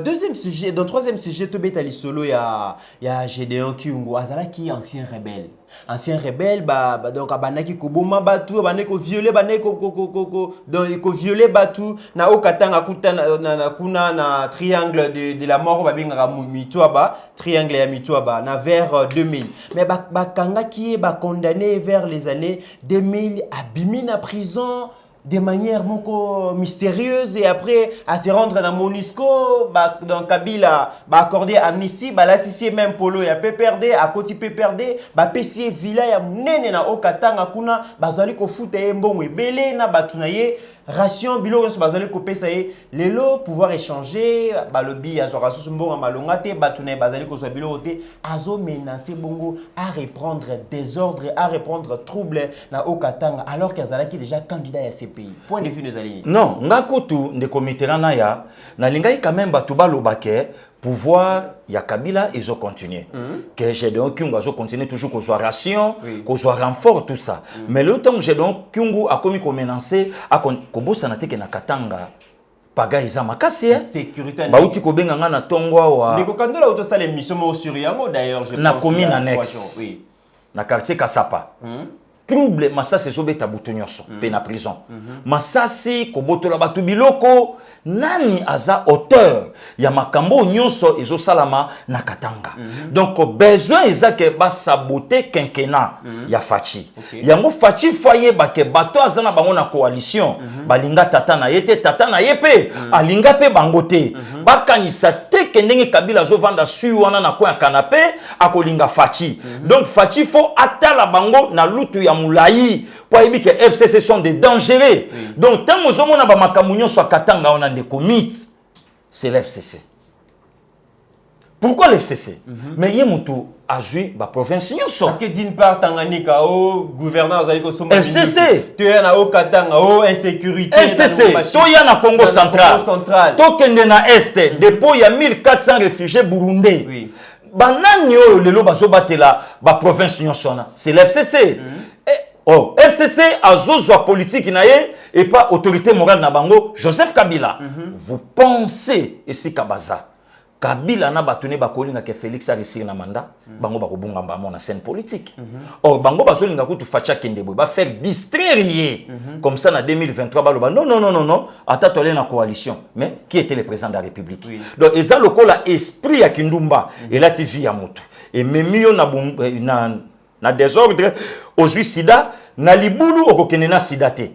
deuxième sujet dans troisième sujet to betali solo ya Gédéon Kyungu azala ki ancien rebelle donc abanaki ko boma batu abanaki ko violer donc ko violer batu na okatanga kutana kuna na triangle de la mort babinga mitwaba triangle ya mitwaba na vers 2000 mais bakanga ki ba condamné vers les années 2000 abimi na prison de manière moko mystérieuse et après à se rendre dans Monisco donc Kabila accordé amnistie latissé même polo ya PPRD à côté PPRD pesier villa ya munene na okatanga kuna bazali ko futa mbongo ebele na batunaye ration bilo so bazali ko pesa ye lelo pouvoir échanger balobi ya zorasu mbongo malonga te batunaye bazali ko so bilo te azo menacer bongo à reprendre désordre à reprendre trouble na okatanga alors qu'azalaki déjà candidat à ces pays. Point de vue de Zalini.
Non, ngakotu de committérant na ya na lingai quand même batuba lobake pouvoir ya Kabila ils ont continué que Gédéon Kyungu a continué toujours qu'on soit ration qu'on soit renfort tout ça mais le temps Gédéon Kyungu a commis qu'on menacer a kobosa na teke na Katanga paga iza makasi
sécurité
bauti ko benga na tongwa wa
ndiko kandola auto sala émission mo sur yango d'ailleurs je pense
na commune annexe na quartier Kasapa trouble masasi ezobeta butu nyonso pe na prison masasi kobotola batu biloko nani aza auteur ya makambo nyonso ezosalama na Katanga donc besoin ezake ba saboter quinquennat ya Fachi yango Fachi foyer bake bato azana bango na coalition balinga tata na yete tata na yepe alinga pe bangote bakanisa te kendenge Kabila zo vanda su wana na kwa canapé akolinga Fachi donc Fachi faut atala bango na lutu ya mulai pour éviter que FCC sont des dangereux donc tant que nous avons makamunyo soit Katanga on a des commits c'est l'FCC. Pourquoi l'FCC? Mais il y a mutu a joué la province nyonso
parce que d'une part Tanganyika au gouverneur azali ko soma
FCC
tu es na Okatanga au insécurité
FCC to ya na Congo central to kende na est dépôt il y a 1400 réfugiés burundais banani oyo lelo bazobatela ba province nyonso na c'est l'FCC. Oh, FCC a zozwa politique naye et pas autorité morale na bango Joseph Kabila. Vous pensez ici Kabaza Kabila na batone bakolinga ke Félix a réussi na mandat bango bakobunga mbamo na scène politique. Or bango bazolinga kutu facha kendebo ba faire distraire comme ça na 2023 baloba non ata tolé na coalition mais qui était le président de la République. Donc eza lokola esprit ya Kindumba et la TV ya mutu et memio na désordre aujourd'hui sida na libulu okokene na sida te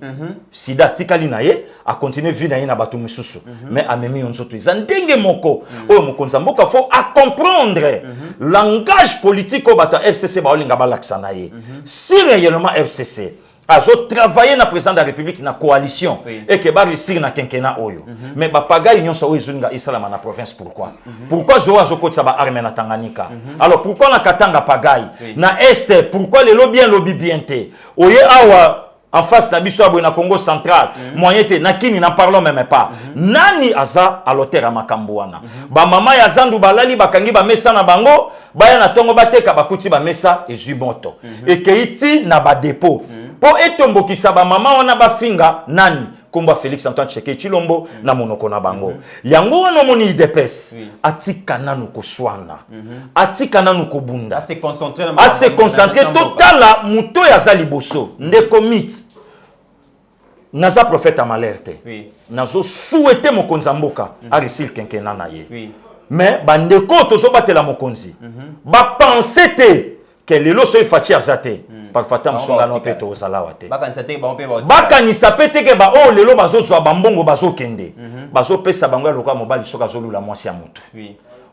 sida tikali na ye a continuer vie na ye na bato misusu mais amemi onzoto eza ndenge moko oyo mokonzi mboka faut à comprendre langage politique au bato FCC baolinga balakisa na ye si réellement FCC azo travailler na président de la République na coalition et que ba réussir na quinquennat oyo mais ba pagaille nyonso oyo ezolinga isalama na province pourquoi zo azokotsa ba armée na Tanganyika alors pourquoi na Katanga pagaille na est pourquoi le lobby bien te oye awa en face na biso abo na Congo central moyen te na kini n'en parlons même pas nani aza à l'auteur à makambo wana ba mama ya zandu balali bakangi ba mesa na bango baya na tongo bateka bakuti ba mesa ezuboto et keiti na ba dépôt po etombokisa ba mama wana bafinga nani komba Félix Antoine Tshisekedi Tshilombo na monoko na bango yango wana moni idepes atika nanu koswana atika nanu kobunda
se concentrer
totala muto ya za liboso ndeko mit naza prophète amalerte nazo souhaiter mokonzi mboka a réussir quinquennat na ye mais bandeko tozo batela mokonzi ba penser te que lelo so ifati azate par fatam songa no peto ozalawa te bakanisa pete ke ba o lelo bazozwa bambongo bazokende bazopesa bango ya loka mobali soka zolula mwasi ya mutu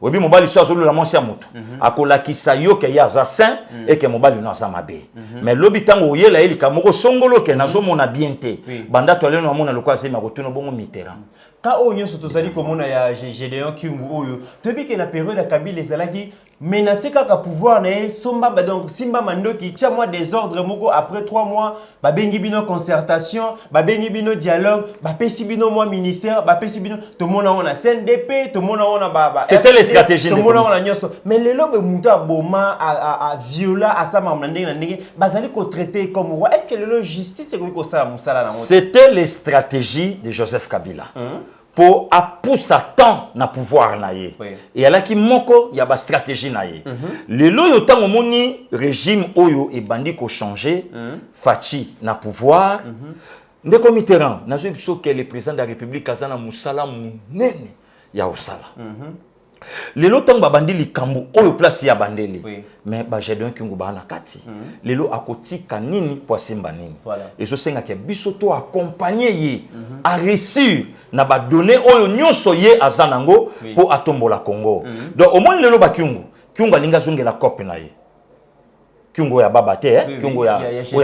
obi mobali so azolula mwasi ya mutu akolakisa yo ke ya za saint et que mobali no aza mabe mais lobi tango oyela elika moko songolo ke nazomona bien te banda to leno amona loka zema kotuno bongo mitera
ka oyo nyonso tozali komona ya Gédéon Kyungu oyo tobi ke na période ya Kabila ezalaki menacé kaka pouvoir na somba donc simba mandoki tia moi désordre moko après 3 mois ba bengi bino concertation ba bengi bino dialogue ba pesi bino moi ministère ba pesi bino to mona on a CNDP to mona on a ba
c'était les stratégies
to mona on a nyonso mais lelo be muta boma a viola à sa mamna ndenge bazali ko traiter comme roi est-ce que lelo justice est ko sala musala na
c'était les stratégies de Joseph Kabila pour pousser tant na pouvoir na ye et ala ki moko ya ba stratégie na ye lelo yo tango moni régime oyo e bandi ko changer fachi na pouvoir ndeko Mitterrand nazo biso que le président de la République azana musala munene ya osala lelo tango ba bandi likambo oyo place ya bandeli mais ba Gédéon Kyungu ba na kati lelo akotika nini po simba nini et je senga ke biso to accompagner ye a réussir na ba donner oyo nyonso ye azanango po atombola Congo donc au moins lelo ba Kyungu alinga zongela copie na ye Kyungu ya baba te Kyungu ya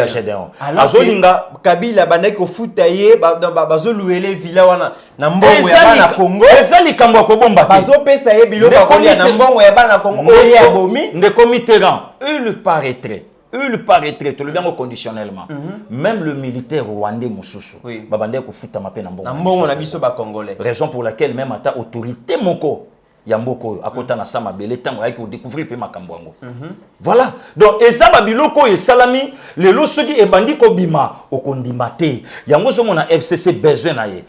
Gédéon azolinga
Kabila bandaki kofuta ye bazoluele villa wana na mbongo ya bana Congo
ezali kambo ya kobomba te
bazopesa ye biloko bakolia na mbongo ya bana Congo oyo ya bomi
ndeko Mitterrand il paraîtrait tout le bien conditionnellement même le militaire rwandais mususu babande kofuta mape na
mbongo na biso ba congolais
raison pour laquelle même ata autorité moko Yamboko akota na sama belé tango ayaki ko découvrir pe makambo yango voilà donc ezaba biloko e salami lelo soki e bandi ko bima okondima te yango zo mona FCC besoin na ye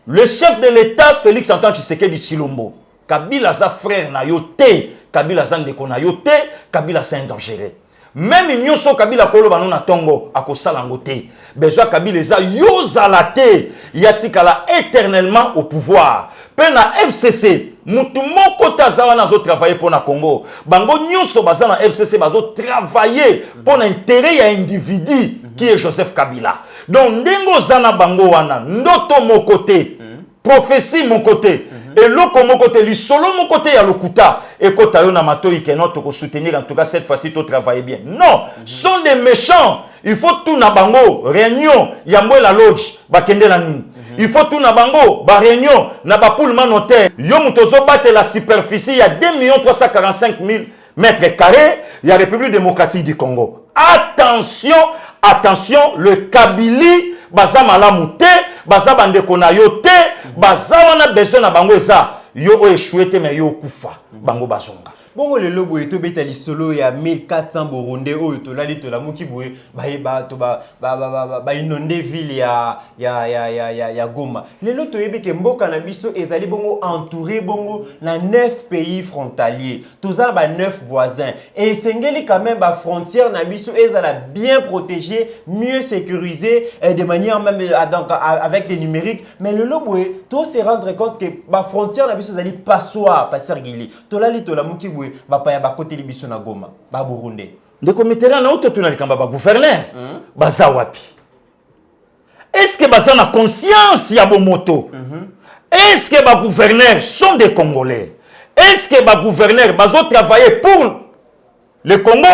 le chef de l'état Félix Antoine Tshisekedi Tshilombo Kabila za frère na yo te Kabila za ndeko na yo te Kabila sa dangereux même nyonso Kabila koloba no na tongo akosala ngo te besoin Kabila eza yo zalate yatikala éternellement au pouvoir pe na FCC mutu moko tazawa nazo travailler pour na Congo bango nyonso baza na FCC bazo travailler pour l'intérêt ya individu qui est Joseph Kabila donc ndengo zana bango wana ndoto mon côté prophétie mon côté et loko mon côté li solo mon côté ya lokuta et kota yo na matoi que notre ko soutenir en tout cas cette fois-ci to travailler bien non sont des méchants il faut tout na bango réunion ya la lodge bakende la nini il faut tout na bango ba réunion na ba poule notaire yo mutozo battre la superficie ya 2 345 000 mètres carrés ya République démocratique du Congo attention le Kabili baza malamu te baza bandeko na yo te baza wana besoin na bango eza yo échoué te mais yo kufa bango bazonga
Bongo le lobo et tobeta li solo ya 1400 Burundais o to lali to la muki boye ba inonde ville ya Goma. Le loto yebe ke mboka na biso ezali bongo entouré bongo na 9 pays frontaliers. Tozala ba 9 voisins et sengeli quand même ba frontière na biso ezala bien protégé, mieux sécurisé de manière même donc avec des numériques. Mais le lobo to se rendre compte que ba frontière na biso ezali passoire pasteur Gili. To lali to la muki boye ba pa ya ba côté libiso na Goma ba Burundi.
De commitera na auto tunalikamba ba gouverneur baza wapi? Est-ce que baza na conscience ya bomoto? Est-ce que ba gouverneurs sont des Congolais? Est-ce que ba gouverneurs bazo travailler pour le Congo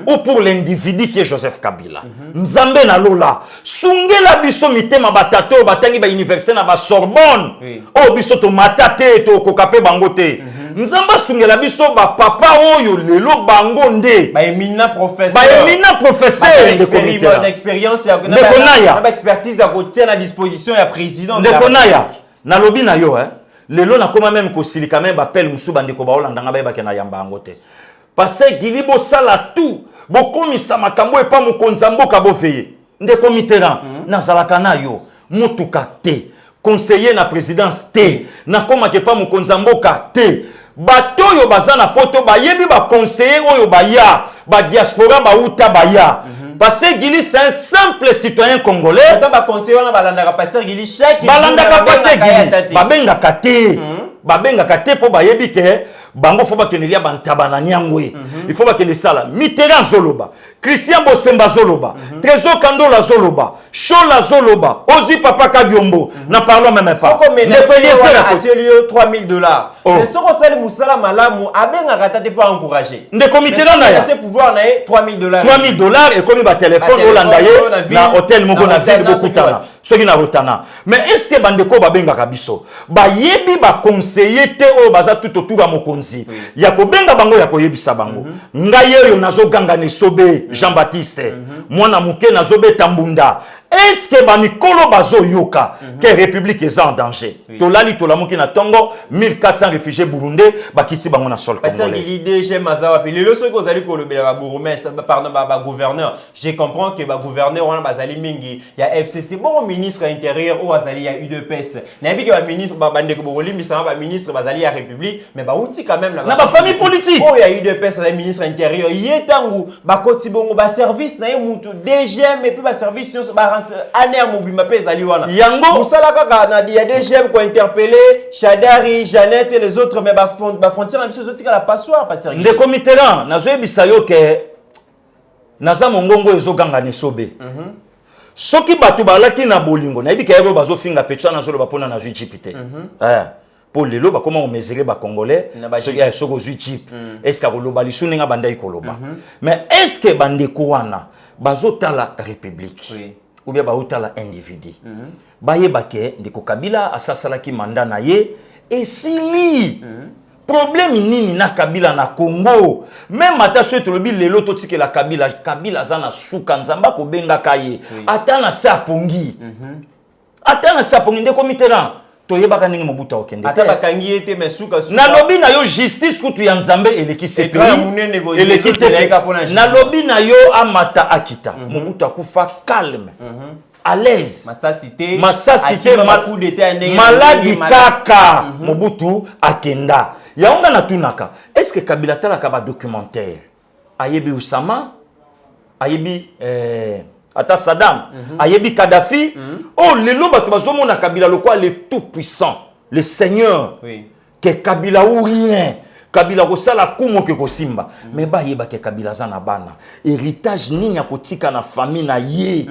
ou pour l'individu qui est Joseph Kabila? Nzambe na lola sungela biso mitema batato batangi ba université na ba Sorbonne. O biso to matate to kokape bangote. Nzamba sungela biso ba papa oyo lelo bango nde
ba éminent professeur
de comité
d'expérience ya
na
ba expertise ya kotia na disposition ya président
de konaya na lobi na yo lelo na koma même ko silika même ba appel musu bandeko ba Holanda nga ba ke na yamba ngote parce que gilibo sala tout bokomisa makambo e pa mokonza mboka boveye nde komitera na zalaka na yo mutuka te conseiller na présidence te na koma ke pa mokonza mboka te bato yo bazana poto ba yebi ba conseiller oyo ba ya ba diaspora ba uta ba ya parce que Gili c'est un simple citoyen congolais.
Attends ba conseiller na balanda pasteur Gili chaque
balanda ka pasteur Gili babenga kate babenga kate po ba yebi ke bango faut bakenelia bantabana nyangwe il faut bakene sala Mitterrand zoloba Christian Bosemba zoloba Trésor Kandola zoloba Chola zoloba Ozi Papa Kabiombo na parlons même pas
ne $3000 mais ce qu'on sait musala malamu abenga katate pour encourager
ndeko Mitterrand na ya
c'est pouvoir na
$3000 et comme ba téléphone olandaye na hôtel moko na ville bokutana soki na rotana mais est-ce que bandeko babenga kabiso ba yebi ba conseiller te o baza tout autour ya mokonzi ya kobenga bango ya koyebisa bango ngai yo nazo ganga ne sobe Jean-Baptiste mwana muke nazo beta mbunda. Est-ce que Banikolo Bazo Yoka, que la République est en danger? Tolali Tolamuki na Tongo, 1400 réfugiés burundais, Bakiti Bangona Sol.
Parce que l'idée, j'ai Mazawa, puis le seul que vous allez colober la gouverneur, je comprends que le gouverneur, on a Bazali Mingi, il y a FCC, bon ministre intérieur, ou Azali, il y a UDPS. N'a-t-il que le ministre Babandeko Boroli, mais ça va ministre Bazali à République, mais bah outil quand même
la famille politique.
Oh, il y a UDPS, le ministre intérieur, il y a tango, Bakoti Bongo, service, n'a eu DGM, et puis service, aner mobima pe ezali wana
yango
musala kaka na dia DGM ko interpeller Chadari Jeannette et les autres mais ba frontière na biso zotika la passoire pasteur
de commitera na zoyebisa yo ke naza mongongo ezoganga ne sobe soki batu balaki na bolingo na yebika yebo bazo finga pecha na zolo bapona na zui chipite pour lelo ba comment on mesurer ba congolais soki ya soko zui chip est-ce que koloba lisuni nga bandai koloba mais est-ce que bandeko wana bazotala république ou bien bautala individu bayeba ke ndeko Kabila asasalaki mandat na ye et sili problème nini na Kabila na Congo même ata so etolobi lelo totike la Kabila zana suka nzamba ko benga kaye ata na sapongi ndeko Mitterrand toyebaka ningi mobuta okende
ata bakangi ete mesuka
na lobi na yo justice kutu ya nzambe eleki sepeli eleki na lobi na yo amata akita mobuta kufa calme à l'aise masasite maladi kaka mobutu akenda yaonga na tunaka est-ce que Kabila talaka ba documentaire ayebi Usama ayebi ata Saddam ayebi Kadhafi oh lelo bato bazomona Kabila lokwa le tout puissant le seigneur que Kabila ou rien Kabila kosala kumo ke kosimba mais ba yeba ke Kabila zana bana héritage nini ya kotika na famille na ye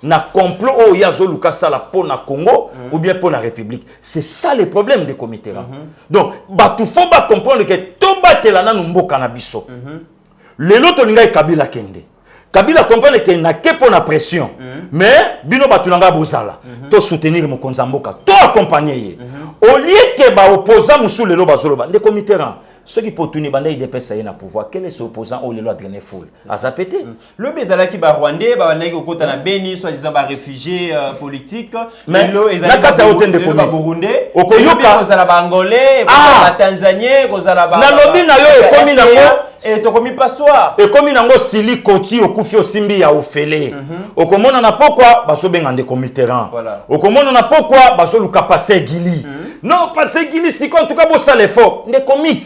na complot oh ya zo luka sala po na Congo ou bien pour la République c'est ça le problème des comités là donc batu faut ba comprendre que to batela na mboka na biso lelo to linga Kabila kende Kabila comprend que na kepo na pression mais bino batulanga bozala to soutenir mokonza mboka to accompagner ye au lieu que ba opposant musu lelo bazoloba nde comité ceux qui pour tourner banda IDPS ça y est na pouvoir quel est ce opposant au lelo a drainé foule a zapété
le bezala qui ba rwandais ba na ko kota na beni soit disant ba réfugiés politiques
mais
lo
ezali kata hotel de
ba burundais
okoyoka
kozala ba angolais ba tanzaniens kozala ba
na lobi na yo ekomi nango
et to komi passoir
ekomi nango sili koti okufi osimbi ya ofele okomona na pourquoi baso benga ndeko Mitterrand okomona na pourquoi baso luka passer gili non passer gili siko en tout cas bo ça l'effort ndeko mit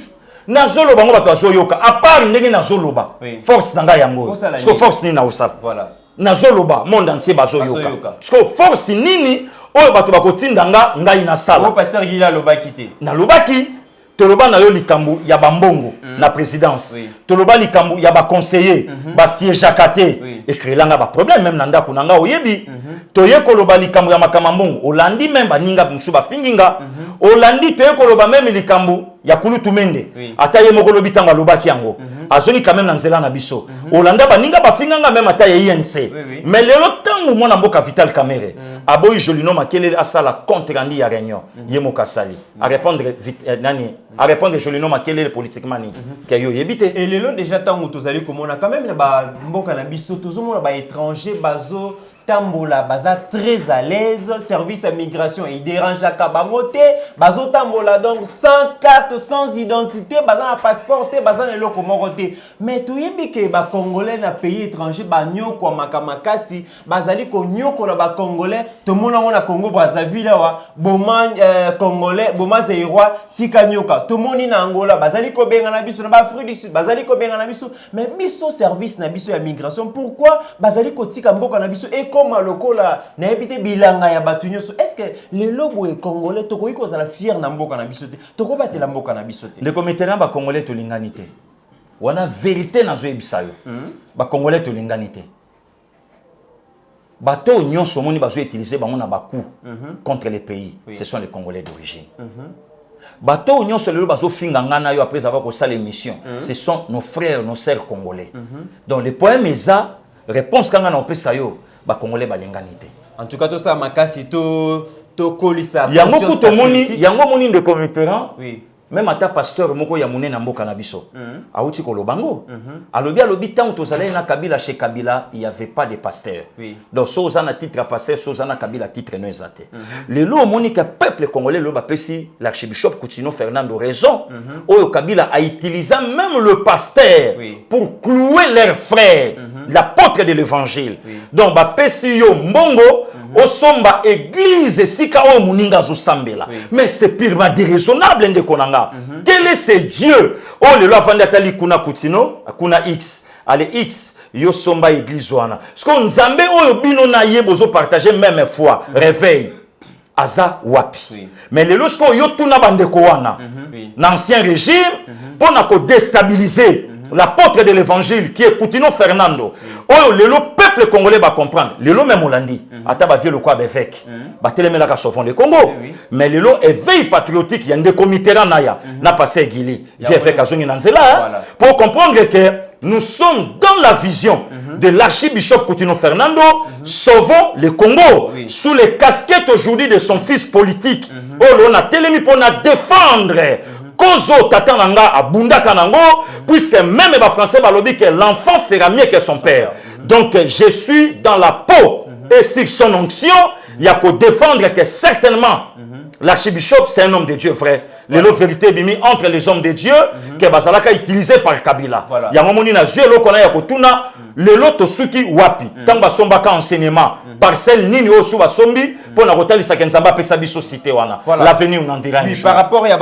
na zolo bango bato azoyoka à part ndenge na zoloba force nanga yango parce que force ni na osap
voilà
na zoloba monde entier bazoyoka parce que force nini oyo bato bakotinda nga ngai na sala
pasteur Gila lobaki te
na lobaki toloba na yo likambu ya bambongo na présidence toloba likambu ya ba conseiller ba siège akate ekrelanga ba problème même na ndako nanga oyebi toye koloba likambu ya makamambongo olandi même baninga musu ba finginga olandi toye koloba même likambu ya kulutu mende ata ye moko lobi tanga lobaki yango azongi quand même na nzela na biso olanda baninga ba finganga même ata ye INC mais lelo tangu mona mboka Vital Kamerhe aboyi Jolino Makelele asala compte rendu ya réunion ye mokasali a répondre nani a répondre Jolino Makelele politiquement ni ke yo yebite
et lelo déjà tangu tozali komona quand même na ba mboka na biso tozomona ba étranger bazo tambola baza très à l'aise service à migration et dérange à kabangote bazo tambola donc sans carte sans identité baza na passeport te baza na loko morote mais toyebi ke ba congolais na pays étranger ba nyoko makamakasi bazali ko nyoko la ba congolais to mona na Congo Brazzaville wa boma congolais boma zairwa tika nyoka to moni na Angola bazali ko benga na biso na ba Afrique du Sud bazali ko benga na biso mais biso service na biso ya migration pourquoi bazali ko tika mboka na biso et comme lokola na ebité bilanga ya batu nyoso est-ce que les lobo et congolais to koiko za la fier na mboka na biso te to ko batela mboka na biso te
le comité ba congolais to linganité wana vérité na zo ebisa yo ba congolais to linganité bato nyonso moni bazo utiliser bango na baku contre les pays ce sont les congolais d'origine bato nyonso lelo bazo finga ngana yo après avoir kosa l'émission ce sont nos frères nos sœurs congolais donc les poèmes eza réponse kanga na opesa yo ba congolais balinganité
en tout cas tout ça makasi to kolisa
yango kuto moni yango moni de committerant
oui
même ata pasteur moko ya munene mboka na biso auti kolobango alobi tant tozalé na Kabila chez Kabila il y avait pas de pasteur donc soza na titre à pasteur soza na Kabila titre no ezate le lo moni que peuple congolais lo ba pesi l'archbishop Coutinho Fernando raison oyo Kabila a utilisé même le pasteur pour clouer leurs frères l'apôtre de l'évangile donc ba pesi yo mbongo osomba église sika o muninga zo sambela mais c'est purement déraisonnable ndeko nanga quel est ce Dieu oh le loi vanda tali kuna Coutinho kuna X allez X yo somba église wana parce que nzambe oyo bino na ye bozo partager même foi réveil aza wapi mais le lorsque yo tuna bandeko wana l'ancien régime pour na ko déstabiliser l'apôtre de l'évangile qui est Coutinho Fernando oyo le peuple congolais va comprendre le lo même Holandi ata ba vieux le quoi avec ba telemela ka sauvons le Congo mais le lo éveil patriotique yande commitera naya na passé Gili vieux avec azongi nanzela pour comprendre que nous sommes dans la vision de l'archibishop Coutinho Fernando sauvons le Congo sous les casquettes aujourd'hui de son fils politique oh on a telemi pour na défendre Kozo tatananga abunda kanango puisque même les Français balobi que l'enfant fera mieux que son père. Donc je suis dans la peau et sur son onction, il y a qu'à défendre que certainement l'archibishop c'est un homme de Dieu vrai. Les vérités bimi entre les hommes de Dieu que bazalaka utilisé par Kabila. Il y a un moment na jeu lo kona ya kotuna le loto suki wapi tant basomba ka enseignement parcelle nini o suba sombi pour na kotalisa kenzamba pesa biso cité wana l'avenir on en dira
par rapport ya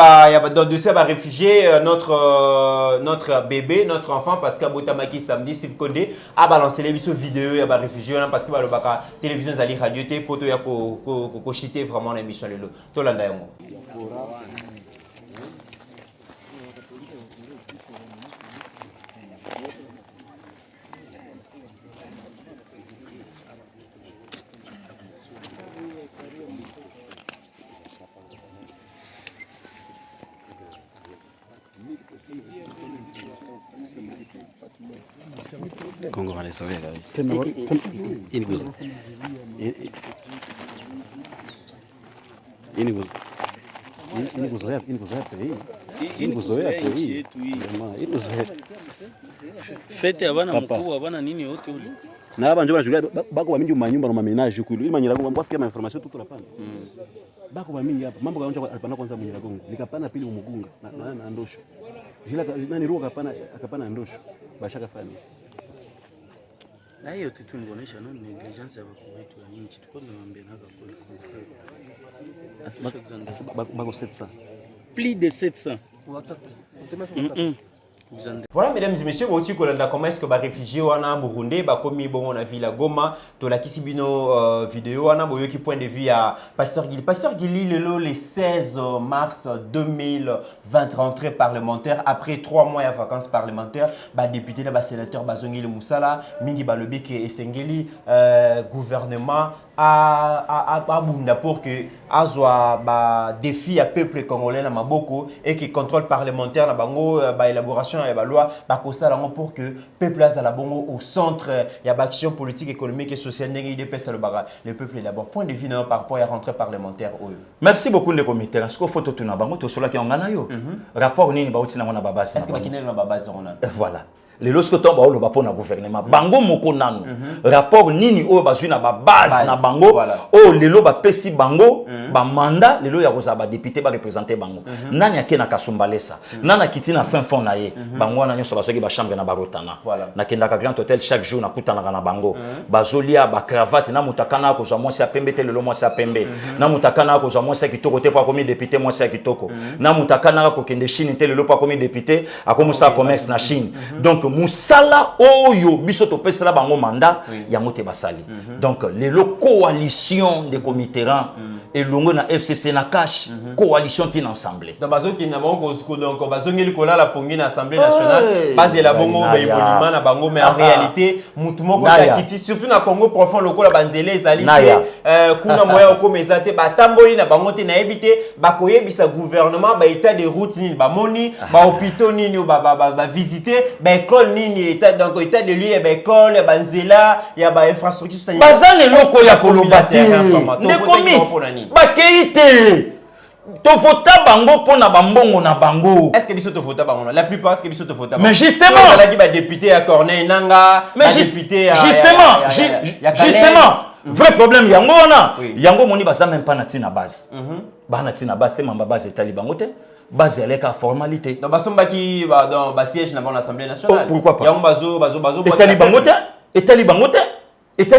dans dossier ba réfugié notre bébé notre enfant parce que Botamaki samedi Steve Condé a balancé les biso vidéo ya ba réfugié parce que ba lobaka télévision zali radio té poto ya ko chiter vraiment l'émission lelo to landa yango
Congo va les sauver là. Il nous Hii kuzoea tu hii. Hii kuzoea.
Fete abana mkuu abana nini yote ule.
Na hapa njoo wanashughulika bako wa mingi manyumba na mamenaje kule. Ili manyira gongo mbona sikia information tu tunapana. Bako wa mingi hapa. Mambo kaanza alipana kwanza manyira gongo. Nikapana pili umugunga na ndosho. Jila nani ruka akapana ndosho. Bashaka fani.
Na hiyo tu ngonesha no negligence ya wakuu wetu ya nchi. Tuko tunamwambia naga kwa
Bako 700.
Plus de 700.
Voilà, mesdames et messieurs, comment est-ce que les réfugiés en Burundi, comme on a vu la Goma, to la Kisibino vidéo, on a un point de vue à Pasteur Guili. Pasteur Guili, le 16 mars 2020, rentrée parlementaire, après 3 mois de vacances parlementaires, député, sénateur Bazongili Moussala, Mingi Balobik et Sengeli, gouvernement, à Bunda pour que Azwa défi à peuple congolais na maboko et qui contrôle parlementaire na bango élaboration et loi pour que peuple azala bongo au centre y a action politique économique et sociale le peuple est d'abord point de vue par rapport à rentrée parlementaire.
Merci beaucoup de comité parce que photo tuna bango to sola ki ngana yo rapport nini ba utina na babasi
est-ce que bakine na babasi on
voilà les lorsque tombe au loba pour na gouvernement bango moko nanu rapport nini o bazui na ba base na bango o lelo ba pesi bango ba mandat lelo ya koza ba député ba représenter bango nani akena kasumbalesa nana kitina fin fond na ye bango na nyoso basoki ba chambre na barotana na kenda ka grand hôtel chaque jour na kutana na bango bazolia ba cravate na mutakana ko zo mwasi apembe te lelo mwasi apembe na mutakana ko zo mwasi kitoko te pa komi député mwasi kitoko na mutakana ko kende Chine te lelo pa komi député akomusa commerce na Chine donc musala oyo biso to pesela bango mandat ya mote basali donc les coalition de comitéran et longo na FCC na cash coalition tin ensemble
donc bazo ki na bango ko donc bazongeli kola la pongi na assemblée nationale base la bongo ba imolima na bango mais en réalité mutu moko ta kiti surtout na Congo profond lokola banzele ezali te kuna moya ko mezate batamboli na bango te na ebité ba koyebisa gouvernement ba état de route ni ba moni ba hôpitaux ni ba visiter ba école ni état donc état de lieu ba école banzela ya ba infrastructure sanitaire
bazane loko ya kolobate ne bakeite to vota bango pona bambongo na bango
est-ce que biso to vota bango la plupart est-ce que biso to vota
mais justement
on a dit ba député à Corneille Nanga
mais député justement vrai problème yango wana yango moni baza même pas na tina base bana tina base te mamba base etali bango te base avec la formalité
donc basomba qui dans ba siège na bon l'Assemblée nationale
pourquoi pas
yango bazo
etali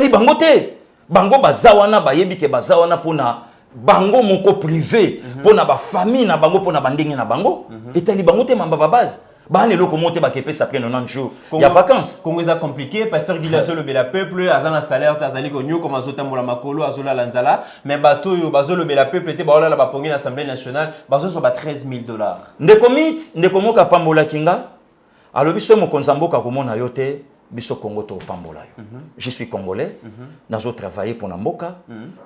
bango te bango bazawana bayebi ke bazawana pona bango moko privé pona ba famille na bango pona bandenge na bango etali bango te mamba ba base bane loko monte ba kepe après 90 jours il y a vacances
Congo est compliqué pasteur Gilazo le bela peuple azana salaire tazali konyo comme azota mola makolo azola lanzala mais bato yo bazo le bela peuple te baola la ba pongi na assemblée nationale bazo so ba $13,000
ndeko moka pambola kinga alobi so mokonza mboka komona yo te biso Congo to pambola yo je suis congolais nazo travailler pour na mboka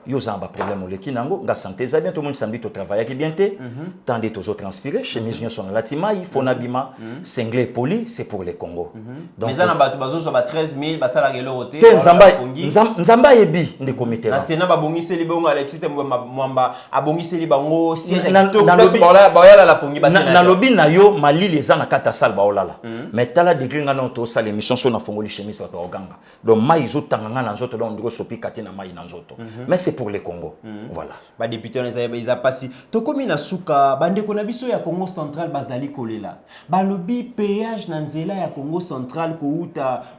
yo za ba problème oleki nango nga santé za bien tout le monde samedi to travailler ki bien te tant de tozo transpirer chez mes son la timai fona bima singlé poli c'est pour les Congo
donc mais ana bato bazo so ba 13,000 basala gelo roté
nzamba yebi ndi comité
na sena ba bongiseli bongo Alexis te mwamba abongiseli bango siège to place ba la pongi basena
na lobi na yo malili za na kata sal ba olala mais tala degré nga non to sala émission so na ngoli chemise la oganga donc mai zo tanganga na nzoto donc ndiko sopi kati na mai na nzoto mais c'est pour les Congo voilà
ba député on les a passé to komi na suka bandeko na biso ya Congo central bazali kolela balobi péage na nzela ya Congo central ko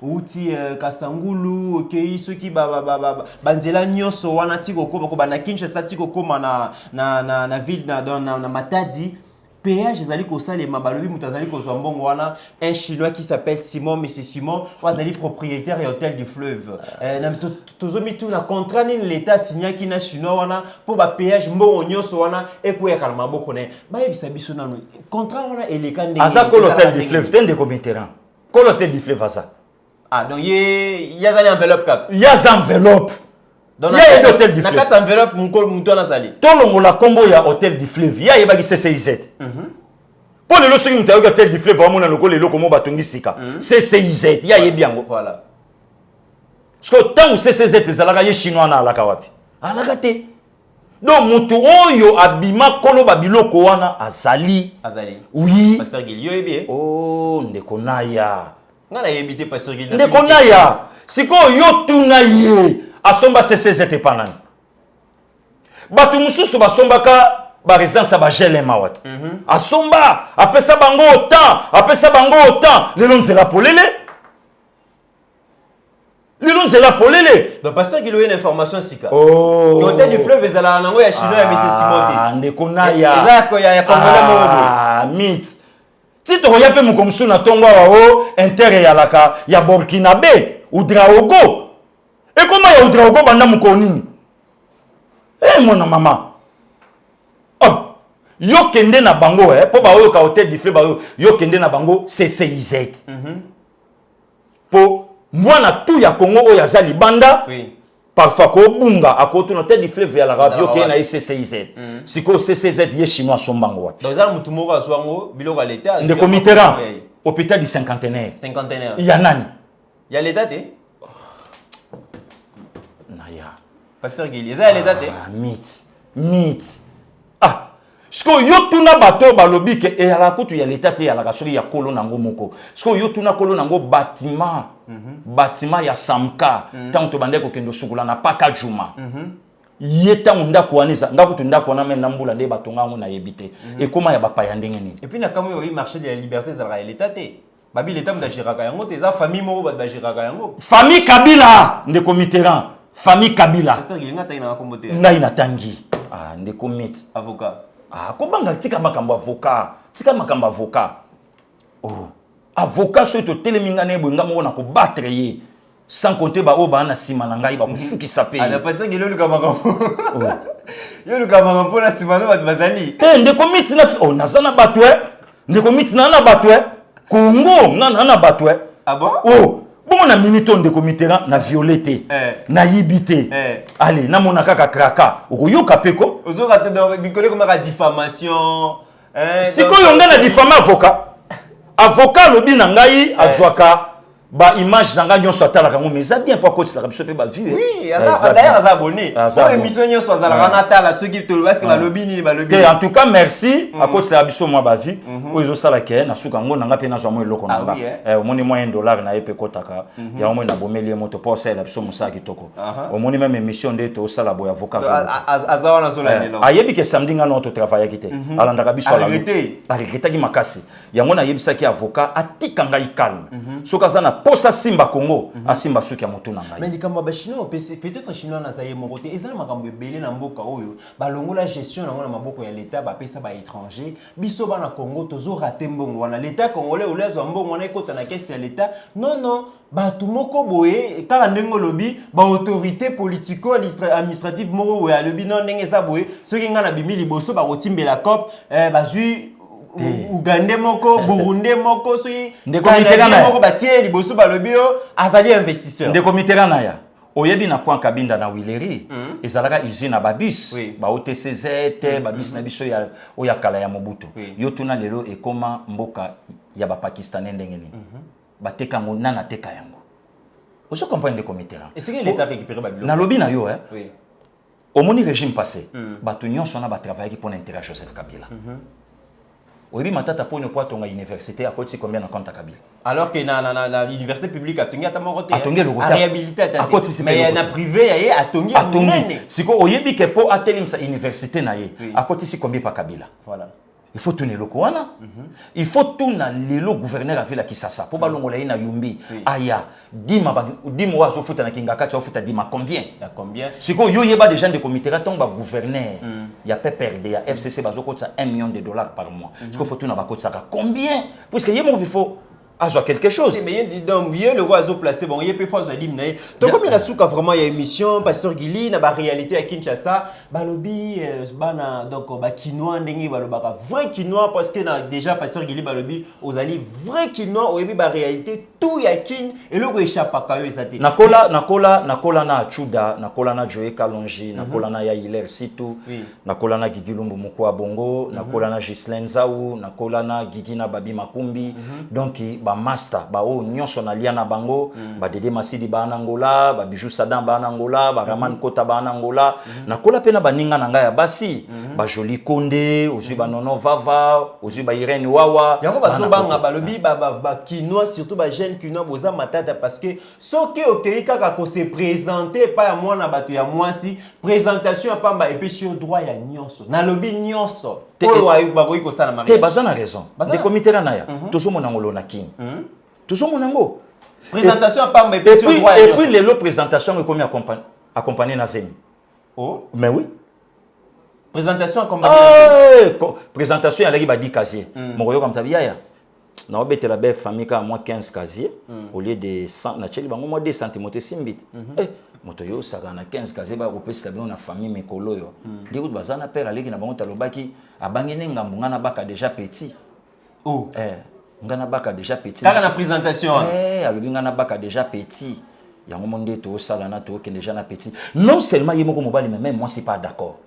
uti Kasangulu okei soki banzela nyonso wana tiko ko bana Kinshasa tiko koma na ville na Matadi péage ezali kosalema balobi mutazali kozwa mbongo wana un chinois qui s'appelle Simon mais c'est Simon wazali propriétaire ya hôtel du fleuve na tozomi tout na contrat ni l'état signé ki na chinois wana pour ba péage mbongo nyonso wana ekuya kalma boko ne ba yebisa biso nanu contrat wana eleka ndenge
aza ko l'hôtel du fleuve tende ko terrain ko l'hôtel du fleuve asa
donc yazali enveloppe kaka
yaza enveloppe
donc il y a hôtel du fleuve na 4 enveloppe muto na zali
tolongo la combo ya hôtel du fleuve ya yebaki CCIZ pour le lorsque muta hôtel du fleuve amona lokolo eloko mo batongi sika CCIZ ya yebi yango
voilà
parce que tant CCIZ ezalaka ye chinois na alaka wapi alaka te donc mutu oyo abima kolo babiloko wana azali oui
Pasteur Guili yo yebi
oh ndeko naya
ngana yebite Pasteur Guili
ndeko naya siko yo tuna ye asomba CCZ epanani batu mususu basombaka ba résidence ba gelema wata asomba apesa bango autant lelo nzela polele
donc Pasteur Guili une information sika
oh
côté du fleuve ezala nango ya chinois ya Monsieur Simote
ndeko naya
ezako ya congolais modo
mit si to ya pe mukomsu na tongo wa inter ya laka ya Burkinabe Ouedraogo et comment ya Ouedraogo banda mukonini mwana mama yo kende na bango po ba oyo ka hotel du fleuve ba yo kende na bango CCIZ po mwana tu ya Congo oyo azali banda parfois ko bunga akoto na hotel du fleuve ya la radio ke na CCIZ siko CCZ ye chinois sombango wa
donc za mutu moko aswango biloko l'état
de Mitterrand hôpital du cinquantenaire ya nani
ya l'état te
naya
Pasteur Guili eza ya l'état te
mythe Sko yo tuna bato balobi ke e ala kutu ya l'état te ya la kasori ya kolo nango moko. Sko yo tuna kolo nango bâtiment ya Samka tant to bande ko kendo sukula na paka juma. Yeta unda kuaniza ngaku tunda kuana men nambula nde batonga ngo na yebite. E koma ya bapa ya ndenge nini.
Et puis na kamo yo marché de la liberté za la l'état te. Babi l'état mda jiraka yango te za famille moko ba jiraka yango.
Famille Kabila ndeko Mitterrand. Famille Kabila.
Pasteur Guili ngata ina kombote.
Ngai na tangi. Ndeko mit
avocat.
Kobanga tika makambo avocat. Oh, avocat so to teleminga ne bo ngamo na ko battre ye sans compter ba oba na sima na ngai ba kusuki sape.
Ala Pasteur Guili luka makambo. Yo luka makambo na sima no bat bazali.
Ndeko mit na nazana batwe. Ndeko mit na batwe. Kongo na batwe.
Ah bon?
Oh, bon na minute ndeko Mitterrand na violete. Na yibite. Allez, na mona kaka kraka. Okoyoka peko.
Ozoka te dans bikole comme la diffamation.
Siko yonga na diffamer avocat lobi na ngai adjoaka ba image na ngai nyonso atala kango mais ça bien pas coach la biso pe ba vue.
Oui, d'ailleurs ça abonné. Pour émission nyonso azala kana tala ceux qui te parce que ba lobi ni ba lobi.
En tout cas merci à coach la biso moi ba vue. Oyo sala ke na suka ngo na ngape na zo mo eloko na nga. Omoni mo $1 na yepe kotaka. Ya mo na bomeli moto pour ça la biso musa kitoko. Omoni même émission de to sala boya avocat.
Azawa na sola melo.
Ayebi ke samedi nga no to travailler kité. Alanda ka biso la. Arrêté ki makasi. Yango na yebisa ki avocat atika ngai calme. Soka sana posa simba Congo asimba suki ya mutu na ngai.
Mais likambo ba chinois peut-être chinois na zaye moko te ezala makambo ebele na mboka oyo balongola gestion na ngona maboko ya l'état ba pesa ba étranger biso ba na Congo tozo rater mbongo wana l'état congolais olezo mbongo wana ekota na caisse ya l'état non batu moko boye kaka ndengo lobi ba autorité politico administrative moko boye lobi non ndenge za boye soki nga na bimi liboso ba kotimbela cop bazui Uganda moko, Burundi moko,
Ndeko Mitterrand
moko batie liboso balobi yo azali investisseur.
Ndeko Mitterrand ya. Oyebi na kwa kabinda na Wileri, ezalaka usine na babis, ba OTCZ, babis na biso ya oya kala ya Mobutu. Yo tuna lelo ekoma mboka ya ba Pakistanais ndenge nini. Bateka ngo nana teka yango. Oso comprendre Ndeko Mitterrand.
Est-ce que l'état récupérer ba biloko?
Na lobi na yo oui. Au moni régime passé, batu nyonso na ba travailler pour l'intérêt Joseph Kabila. Oui, matata pour ne pas ton université à côté combien na compte Kabila.
Alors que na l'université publique a tongi atamorote.
A tongi le
a réhabilité à côté mais na privé yé a tongi.
Siko oyebi ke po atelim sa université na ye. À côté si combien pa Kabila.
Voilà.
Il faut tourner le Kouana. Il faut tourner le gouverneur avec la Kisasa. Pour balongo la ina yumbi. Aya. Dima wa zo futa na kingaka tu futa dima combien?
Il y a combien?
Siko yo yeba des gens de comité tombe ba gouverneur. Il y a PPRD, il y a FCC bazo kotsa $1 million par mois. Siko faut tourner ba kotsa combien? Parce que yemo il faut azo quelque chose.
Mais dis donc bien le roi azo placé bon yé pe fois zo dim na. Donc comme il a souka vraiment il y a émission Pasteur Guili na ba réalité à Kinshasa, ba lobby bana donc ba kinois ndenge ba lobaka vrai kinois parce que déjà Pasteur Guili ba lobby ozali vrai kinois oyebi ba réalité tout ya kin et loko échappe ka yo ezate.
Nakola na Chuda, nakola na Joe Kalonji, nakola na ya Hilaire Situ, nakola na Gigi Lumbu Mukwa Bongo, nakola na Ghislaine Zaou, nakola na Gigi na Babi Makumbi. Donc ba master ba o nyonso na lia na bango ba Dede Masidi ba na Angola ba Bijou Sadan ba na Angola ba Raman Kota ba na Angola na kola pe na baninga na ngai ya basi ba Joli Konde ozu ba Nono Vava ozu ba Irene Wawa
yango bazobanga balobi ba kinois surtout ba jeune kinois boza matata parce que soki okei kaka ko se présenter pa ya mwana bato ya mwasi présentation pamba epesi yo droit ya nyonso na lobi nyonso oyo ayo bakoki kosala mariage
te bazana raison de comité na ya toujours mon angolo na king toujours mon ango
présentation pamba epesi yo droit ya
et puis les présentation est comme accompagné na zemi
oh
mais oui
présentation accompagné
présentation ya laki ba 10 casier mokoyo comme tabia ya na obete la belle famille ka moi 15 casiers au lieu de 100 na cheli bango moi 2 cm simbit moto yo saka na 15 casiers ba kopesa bino na famille mikolo yo ndiko bazana père aleki na bango talobaki abangene ngambu ngana baka déjà petit ngana baka déjà petit
kaka na présentation
alobi ngana baka déjà petit yango monde to sala na to ke déjà na petit non seulement yemoko mobali mais même moi c'est pas d'accord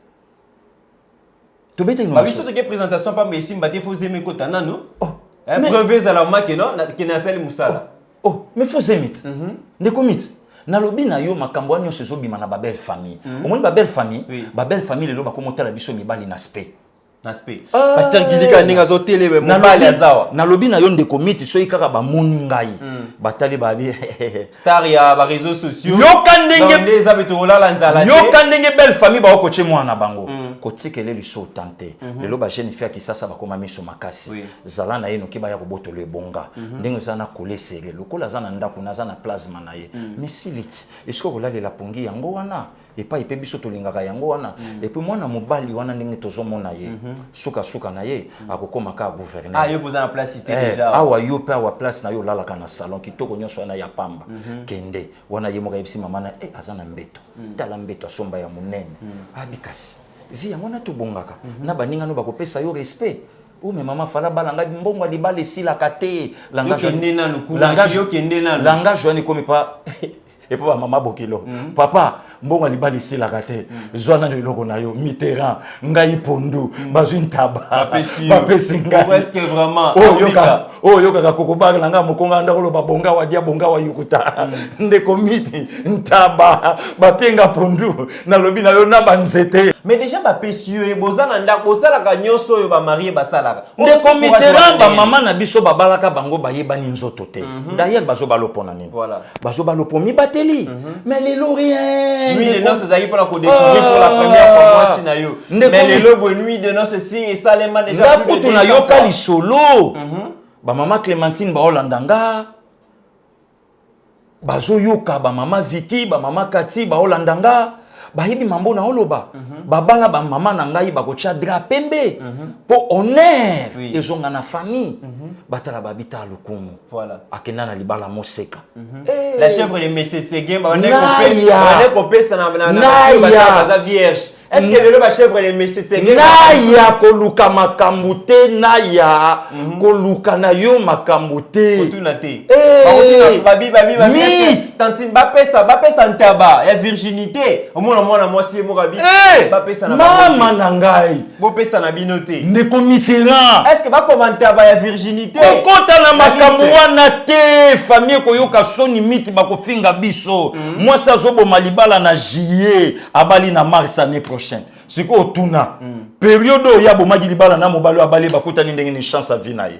to bete
no ba biso te ke présentation pa mais simba te faut aimer kota nanu preuve à la marque non qui na sali musala
mais faut aimer ne commit na lobi na yo makambo anyo sezo bima na ba belle famille au moins ba belle famille le lo ba komota la biso mibali na aspect
pasteur Gilika ninga zo télé mobali azawa
na lobi na yo ndeko miti so ikaka ba moni ngai batali ba bi
star ya ba réseaux sociaux
yo kandenge
des abeto la nzala
yo kandenge belle famille ba okoche mwana bango kotikele liso tante lelo ba jeune fille qui sasa ba koma miso makasi zala na yeno kiba ya koboto le bonga ndenge sana kole seré lokola zana ndako na zana plasma na ye mais silit est-ce que kolale la pongi yango wana et pas ipe biso tolingaka yango wana et puis mwana mobali wana ndenge tozomona ye suka na ye akokoma ka gouverner
yo poza na place cité déjà
awa yo pe awa place na yo lalaka na salon kitoko nyonso wana ya pamba kende wana ye moka yebisi mama na azana mbeto tala mbeto asomba ya munene abikasi vi yango na tobongaka na baninga no bakopesa yo respect mais maman fala balanga mbongo libale silaka te langage wani komi pa et puis maman bokilo papa mbongo libali silaka te zwana leloko na yo Mitterrand ngai pondu bazwintaba bapesi ngai
presque vraiment
yoka kokobaka langa mokonga ndakolo babonga wa dia bonga wa yukuta ndeko miti ntaba bapenga pondu na lobi na yo na banzete
mais déjà bapesi yo bozana ndako bosalaka nyonso yo ba marié basalaka
ndeko Mitterrand ba mama na biso babalaka bango bayebani nzoto te d'ailleurs bazo balopona nini
voilà
bazo balopomi bateli mais les rien
nuit de noces ezali pour la découvrir pour la première fois moi si na yo mais les lobo nuit de noces si et salema déjà
plus de na yo kali solo ba mama Clémentine ba Holandanga bazo yoka ba mama Vicky ba mama Kati ba Holandanga ba hibi mambo na oloba babala ba mama na ngai ba kocha drapembe pour honneur ezonga na famille batala babita lokumu
voilà
akenda na libala moseka
la chèvre de Messé Séguin ba ne kopesa na baza vierge est-ce que le chèvre de Messé Séguin
naya koluka makambute naya koluka na yo makambute
otuna te babi tantine bapesa ntaba ya virginité omona mwana mwasi mo rabi bapesa na
mama na ngai
bopesa na binote
ndeko Mitterrand
est-ce que ba commenter ba ya virginité
okota na makambo wana te famille koyoka soni miti bakofinga biso mwasi azoboma libala na juillet abali na mars année prochaine siko otuna période ya bomaki libala na mobali abali bakutani ndenge ni chance à vie na ye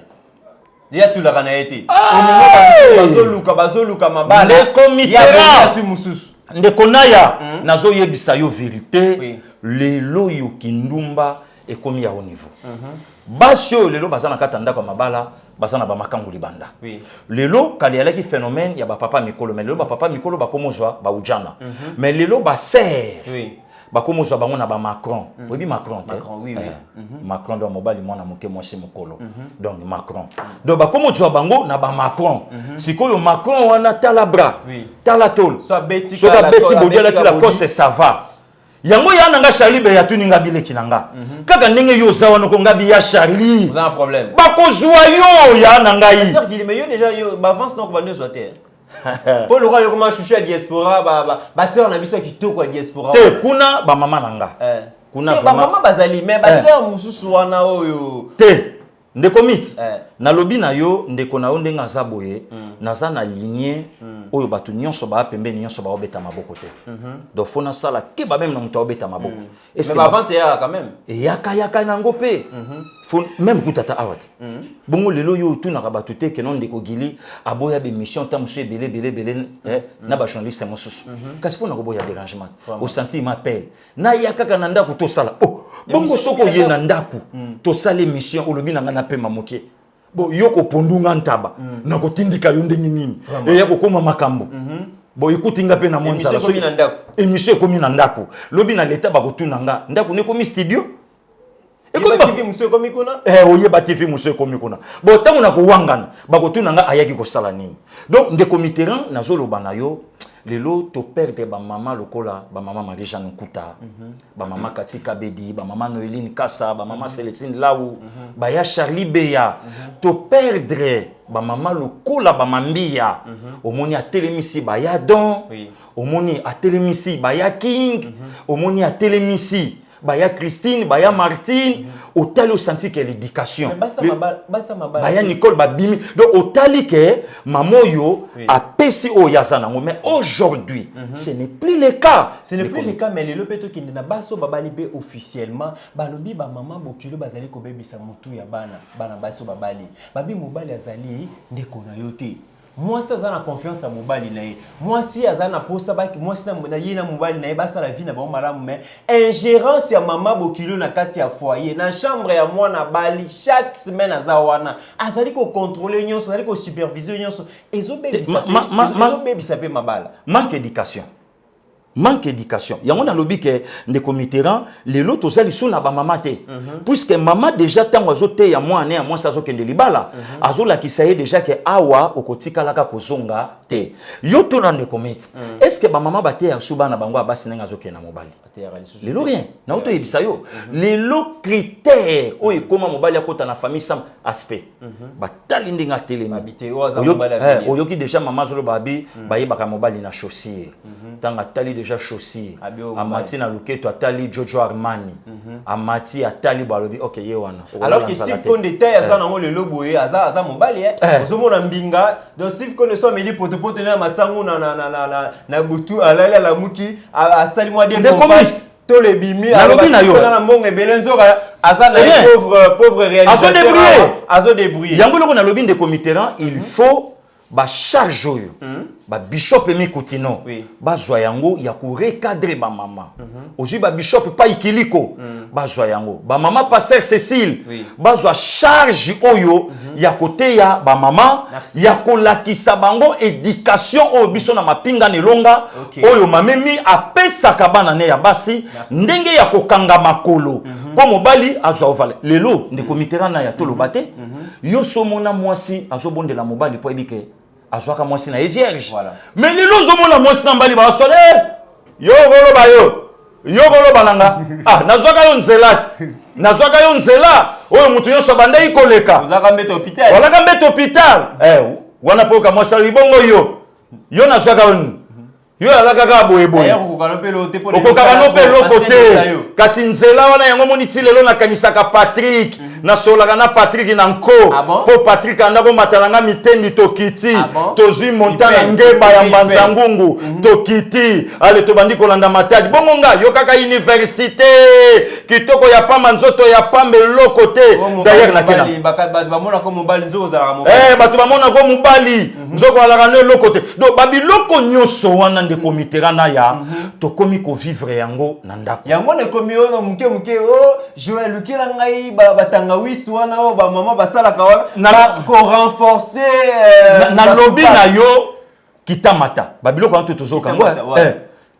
ya tulaka na été bazoluka mabala
ndeko Mitterrand
mususu
ndeko naya nazo yebisa yo vérité lelo yo kindumba ekomi ya haut niveau basi oyo lelo baza na kata ndako mabala baza na bamakangu libanda lelo kali alaki phénomène ya bapapa mikolo mais lelo bapapa mikolo bakomozwa baujana mais lelo baser bakomozwa bango na ba Macron oyebi Macron Macron do mobali mwana moke mwasi mokolo donc Macron donc bakomozwa bango na ba Macron sikoyo Macron wana tala bra tala tol
so beti
bodela tila cause ça va yango ya nanga Charlie be ya tuninga bileki nanga kaka ndenge yo za wana ko ngabi ya Charlie
vous avez un problème
bakozwa yo ya nanga yi
sœur dit mais yo déjà yo avance donc va nous zoter pour le roi yo comment chouchou à diaspora ba sœur na biso kitoko à diaspora
te kuna ba mama nanga
kuna ba mama bazali mais ba sœur mususu wana oyo
te ndeko mit na lobi na yo ndeko na yo ndenga za boye naza na lignée oyo batu nyonso ba pembeni nyonso ba obeta maboko te donc fona sala ke ba même na muto obeta maboko
est-ce que avant c'est quand même
et yaka nango pe faut même kutata awati bongo lelo yo tu na batu te ke non ndeko gili aboya be mission ta muso belé na ba journaliste mosusu kasi fona ko boya dérangement au senti m'appelle na yaka kana ndako to sala oh bongo soko ye na ndako to sala mission olobi na ngana pe mamoke bo yoko pondunga ntaba na kotindika yo ndengi nini e yako koma makambo bo ikutinga pe na monza
so na ndako
émission komi na ndako lobi na leta ba kotuna nga ndako ne komi studio
Yeba TV monsieur komi kuna
oyeba TV monsieur komi kuna bo tango na ko wangana ba kotuna nga ayaki ko sala nini donc ndeko Mitterrand na zolo bana yo lelo to perdre ba mama lokola ba mama Marie-Jeanne Nkuta ba mama Kati Kabedi ba mama Noéline Kassa ba mama Célestine Laou ba ya Charlie Beya to perdre ba mama lokola ba Mambia omoni atelemisi ba ya Don omoni atelemisi ba ya King omoni atelemisi Baya Christine, Baya Martine, au tali au senti que l'éducation. Baya Nicole Babimi. Donc au tali que Mamoyo a pesi au Yazana. Mais aujourd'hui, ce n'est plus le cas.
Ce n'est plus le cas, mais le lopeto qui n'a pas so babalibe officiellement. Balobi ba maman bokilo bazali ko bebi sa mutu ya bana baso babali. Babi mobali azali ndeko na yote. Moi ça a confiance à mobali nae. Moi si azana posa baki moi si na yina mobali nae basa la vie na ba malamu mais ingérence ya mama bokilo na kati ya foyer na chambre ya mwana bali chaque semaine azawana azali ko contrôler nyonso azali ko superviser nyonso ezo bebi sa pe mabala
manque d'éducation. Manque d'éducation. Il y a un lobby qui est ndeko Mitterrand, les lots aux alliés sont na ba maman te. Puisque maman déjà tant azote ya moi né à moi ça zo kende libala. Azola qui saye déjà que awa okotika laka kozonga te. Yo to na ndeko mit. Est-ce que ba maman bate ya suba na bango abasi nenga zo kena mobali? Les lots rien. Na auto yebisa yo. Les lots critères o ekoma mobali akota na famille sam aspect. Ba tali ndinga telemi.
Habité o za mobali avenir.
Oyoki déjà maman zo babi ba yebaka mobali na chaussure. Tanga tali déjà chaussures. Amati na luketo atali Jojo Armani. Amati atali balobi OK yewana.
Alors que Steve Konde taille ça nango le lobo e aza mobali ozomo na mbinga donc Steve Konde so meli potopoto na masango na butu alala la muki asali moi des combats to le bimi
alobi na yo
na mbongo ebelenzo aza na pauvre réalisateur azo débrouiller.
Yango loko na lobi ndeko Mitterrand il faut ba charge oyo ba bishop emi kutino ba zwa yango ya ko recadrer ba mama ozu ba bishop pa ikiliko ba zwa yango ba mama pasteur Cécile ba zwa charge oyo ya kote ya ba mama ya ko lakisa bango éducation oyo biso na mapinga nelonga oyo mamemi apesa kabana ne ya basi ndenge ya kokanga makolo po mobali azwa ovale lelo ndeko Mitterrand na ya tolobate yo somona mwasi azobondela mobali po ebike azwaka mwasi na vierge voilà. Mais les lots zomona mwasi na mbali ba sole yo bolo balanga nazwaka yo nzela oyo mutu nyonso banda ikoleka
uzaka mbeto hôpital
wala ka mbeto hôpital wana poka mwasi libongo yo nazwaka yo alaka ka boye okokaka no pe lokote kasi nzela wana yango moni ti lelo nakanisaka Patrick nasolaka na Patrick na nko po Patrick andako matalanga mitendi tokiti tozwi montana ngeba ya mbanza ngungu tokiti ale tobandi kolanda matadi bongo nga yo kaka université kitoko ya pamba nzoto ya pamba lokote d'ailleurs na kena
bato bamona ko mobali nzoko zalaka mobali
bato bamona ko mobali nzoko alaka no lokote donc babiloko nyonso wana ndeko Mitterrand na ya tokomi ko vivre yango na ndako
yango ne komi ono muke Joël Lukira ngai batanga wisi wana o ba mama basalaka wana ko renforcer
na lobby na yo kitamata babiloko wana tozoka ngo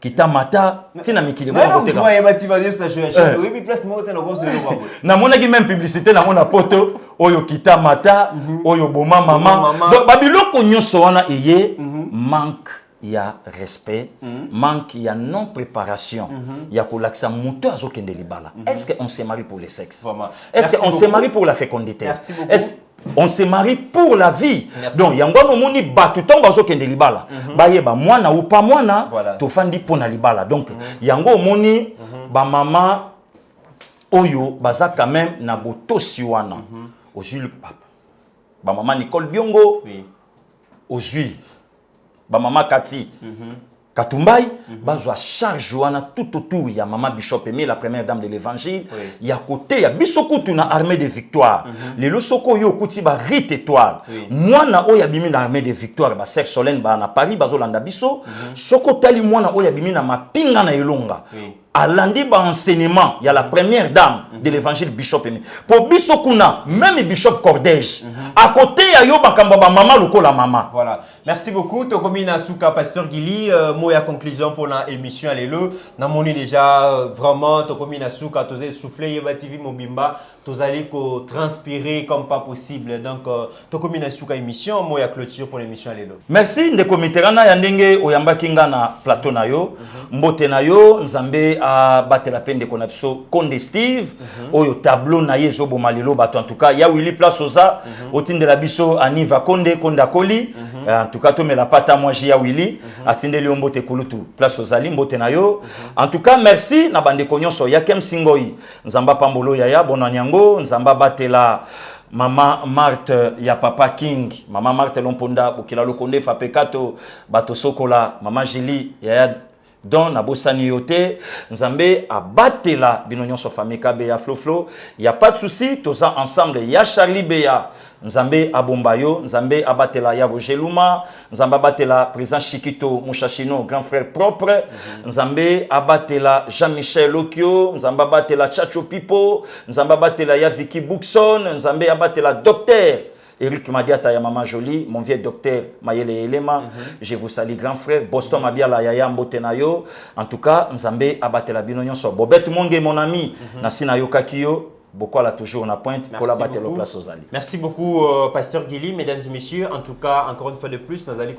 kitamata tina mikili mwa kote
moi ebati va dire ça Joël oui place mo tena ko se lo
na monaki même publicité na mona poto oyo kitamata oyo boma mama donc babiloko nyonso wana eye manque ya respect, manque ya non préparation, ya kolaksa muto azokende libala. Est-ce qu'on se marie pour le sexe? Est-ce qu'on se marie pour la fécondité? Est-ce on se marie pour la vie? Donc yango no moni batu tongo azokende libala. Ba yeba mwana ou pas mwana to fandi pona libala. Donc yango moni ba mama oyo baza quand même na botosi wana. ozwi bamama Nicole Biongo
Oui.
ozwi bamama Kati Katumbai bazwa charge wana tout autour ya Mama Bishop Aimé, la première dame de l'évangile. Il y a côté ya bisokutu na armée de victoire. Lelo soko yo kuti ba rite étoile. Mwana oya bimi na armée de victoire ba Sœur Solène ba na Paris bazolanda biso. Soko tali mwana oya bimi na mapinga na Elonga. Alandi ba enseignement, il y a la première dame de l'évangile Bishop Aimé. Pour Bisokuna, même Bishop Cordège. À côté ya yo bakamba ba mama lokola mama.
Voilà. Merci beaucoup. Tokomi Nasuka, Pasteur Gili. Moi, à conclusion pour l'émission Allélo. Namoni déjà vraiment Tokomi Nasuka, tous soufflé Yeba TV Mobimba, tous allez transpirer comme pas possible. Donc Tokomi Nasuka émission, moi à clôture pour l'émission Allélo.
Merci ndeko miterana ya ndenge oyamba kinga na plateau na yo. Mbote na yo nzambe a batela pende ko na biso Konde Steve oyo tableau na ye zo bomalelo bato en tout cas ya Willy Place oza otinde la biso Aniva Konde Konda Koli en tout cas to me la pata moi ya Willy atinde le mbote kulutu Place ozali mbote na yo en tout cas merci na bande konyonso ya Kem Singoi nzamba pambolo ya bona nyango nzamba batela Mama Marthe ya Papa King, Mama Marthe Lomponda, Bukila Lokonde Fapekato, Bato Sokola, Mama Jili, ya Don Nabosani Yote, Nzambe abatela binonyon so famille Kabe ya Flo. Il y a pas de souci, tous ça ensemble. Il y a Charlie Beya, Nzambe abombayo, Nzambe abatela ya Roger Luma, Nzambe abatela président Chikito Mouchachino, grand frère propre, Nzambe abatela Jean-Michel Okio, Nzambe abatela Chacho Pipo, Nzambe abatela ya Vicky Buxon, Nzambe abatela docteur Eric Madiata ya Maman Jolie, mon vieux docteur Mayele Elema, je vous salue grand frère, Boston Mabiala Yaya Mbotenayo, en tout cas, Nzambe abatela binonyon so. Bobette Monge mon ami, Nasina Yokakiyo, beaucoup là toujours on a pointe pour la battre au place aux alliés.
Merci beaucoup Pasteur Gili, mesdames et messieurs. En tout cas, encore une fois de plus, nous allons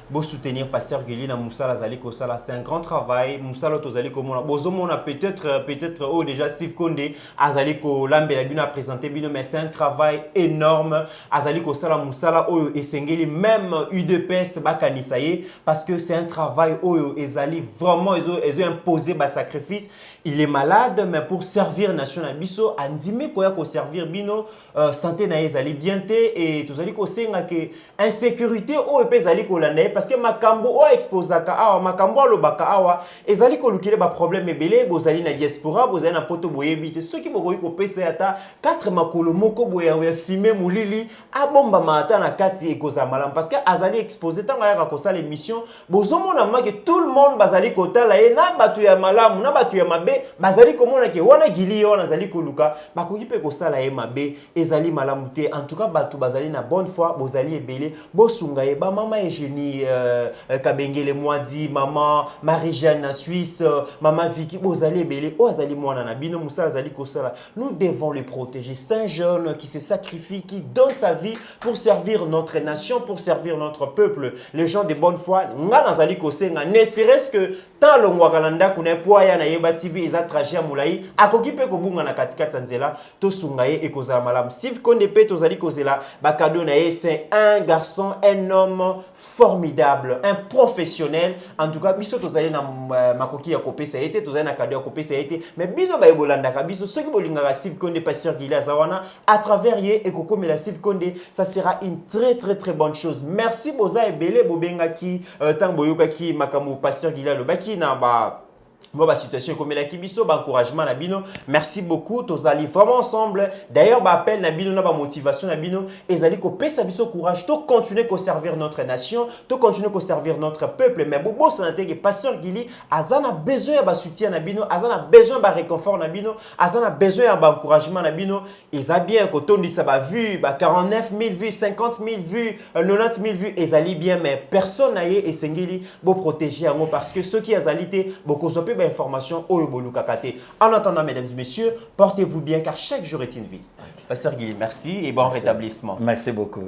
vous soutenir Pasteur Gili na Moussala Zali Kosala. C'est un grand travail. Moussala Tozali Komona. Bozomo a peut-être oh déjà Steve Konde Azali Ko Lambe la Bino a présenté Bino, mais c'est un travail énorme. Azali Kosala Moussala Oyo et Sengeli même UDPS Bakanisaye parce que c'est un travail Oyo Ezali vraiment ils ont imposé ba sacrifice. Il est malade mais pour servir nation Abisso andime koya ko servir bino santé na ezali bien te et tozali ko senga ke insécurité o epezali ko landa parce que makambo o exposaka awa makambo alobaka awa ezali ko lukile ba problème ebele bozali na diaspora bozali na poto boyebi te ceux qui bokoyi ko pesa ata 4 makolo moko boya ya filmer mulili abomba mata na kati ekoza malam parce que azali exposé tanga ya ko sala émission bozomona ma que tout le monde bazali ko tala e na batu ya malamu na batu ya mabe bazali ko mona ke wana gili wana zali ko luka bakoki pe ko sala e mabe ezali malamu te en tout cas batu bazali na bonne foi bozali ebele bosunga e ba mama Eugénie Kabengele Mwadi maman Marie-Jeanne na Suisse maman Vicky bozali ebele o azali mwana na bino musala zali ko sala nous devons le protéger. C'est un jeune qui se sacrifie qui donne sa vie pour servir notre nation pour servir notre peuple. Les gens de bonne foi nga nazali ko senga ne serait-ce que tant le ngwakalanda kuna poya na Yeba TV eza trajet mulai akoki pe ko bunga na katikata nzela to sungaye e kozala malam. Steve Konde pe tozali kozela bakado na ye c'est un garçon un homme formidable un professionnel en tout cas biso tozali na makoki ya kopesa été tozali na kado ya kopesa été mais bino ba ebolanda ka biso ceux qui bolingaka Steve Konde Pasteur Gili Azawana à travers ye e kokomela Steve Konde ça sera une très bonne chose. Merci boza ebele bobengaki tant boyokaki makambo Pasteur Gili Alobaki na ba moi, la situation comme la kibiso, encouragement Nabino. Merci beaucoup. Tous allez vraiment ensemble. D'ailleurs, appel Nabino, na motivation Nabino. Et allez couper sa biso courage. Tout continuer à servir notre nation. Tout continuer à servir notre peuple. Mais bobo, ça n'a que Pasteur Gili. Azana besoin de soutien Nabino. Azana besoin de réconfort Nabino. Azana besoin d'encouragement Nabino. Et ça bien quand on dit ça va vu, 49 000 vues, 50 000 vues, 90 000 vues. Et ça bien, mais personne n'a et Sengeli pour protéger un mot parce que ceux qui aalité beaucoup sont peu information au Yobolu Kakate. En attendant, mesdames et messieurs, portez-vous bien car chaque jour est une vie. Pasteur Gili, merci et bon rétablissement.
Merci beaucoup.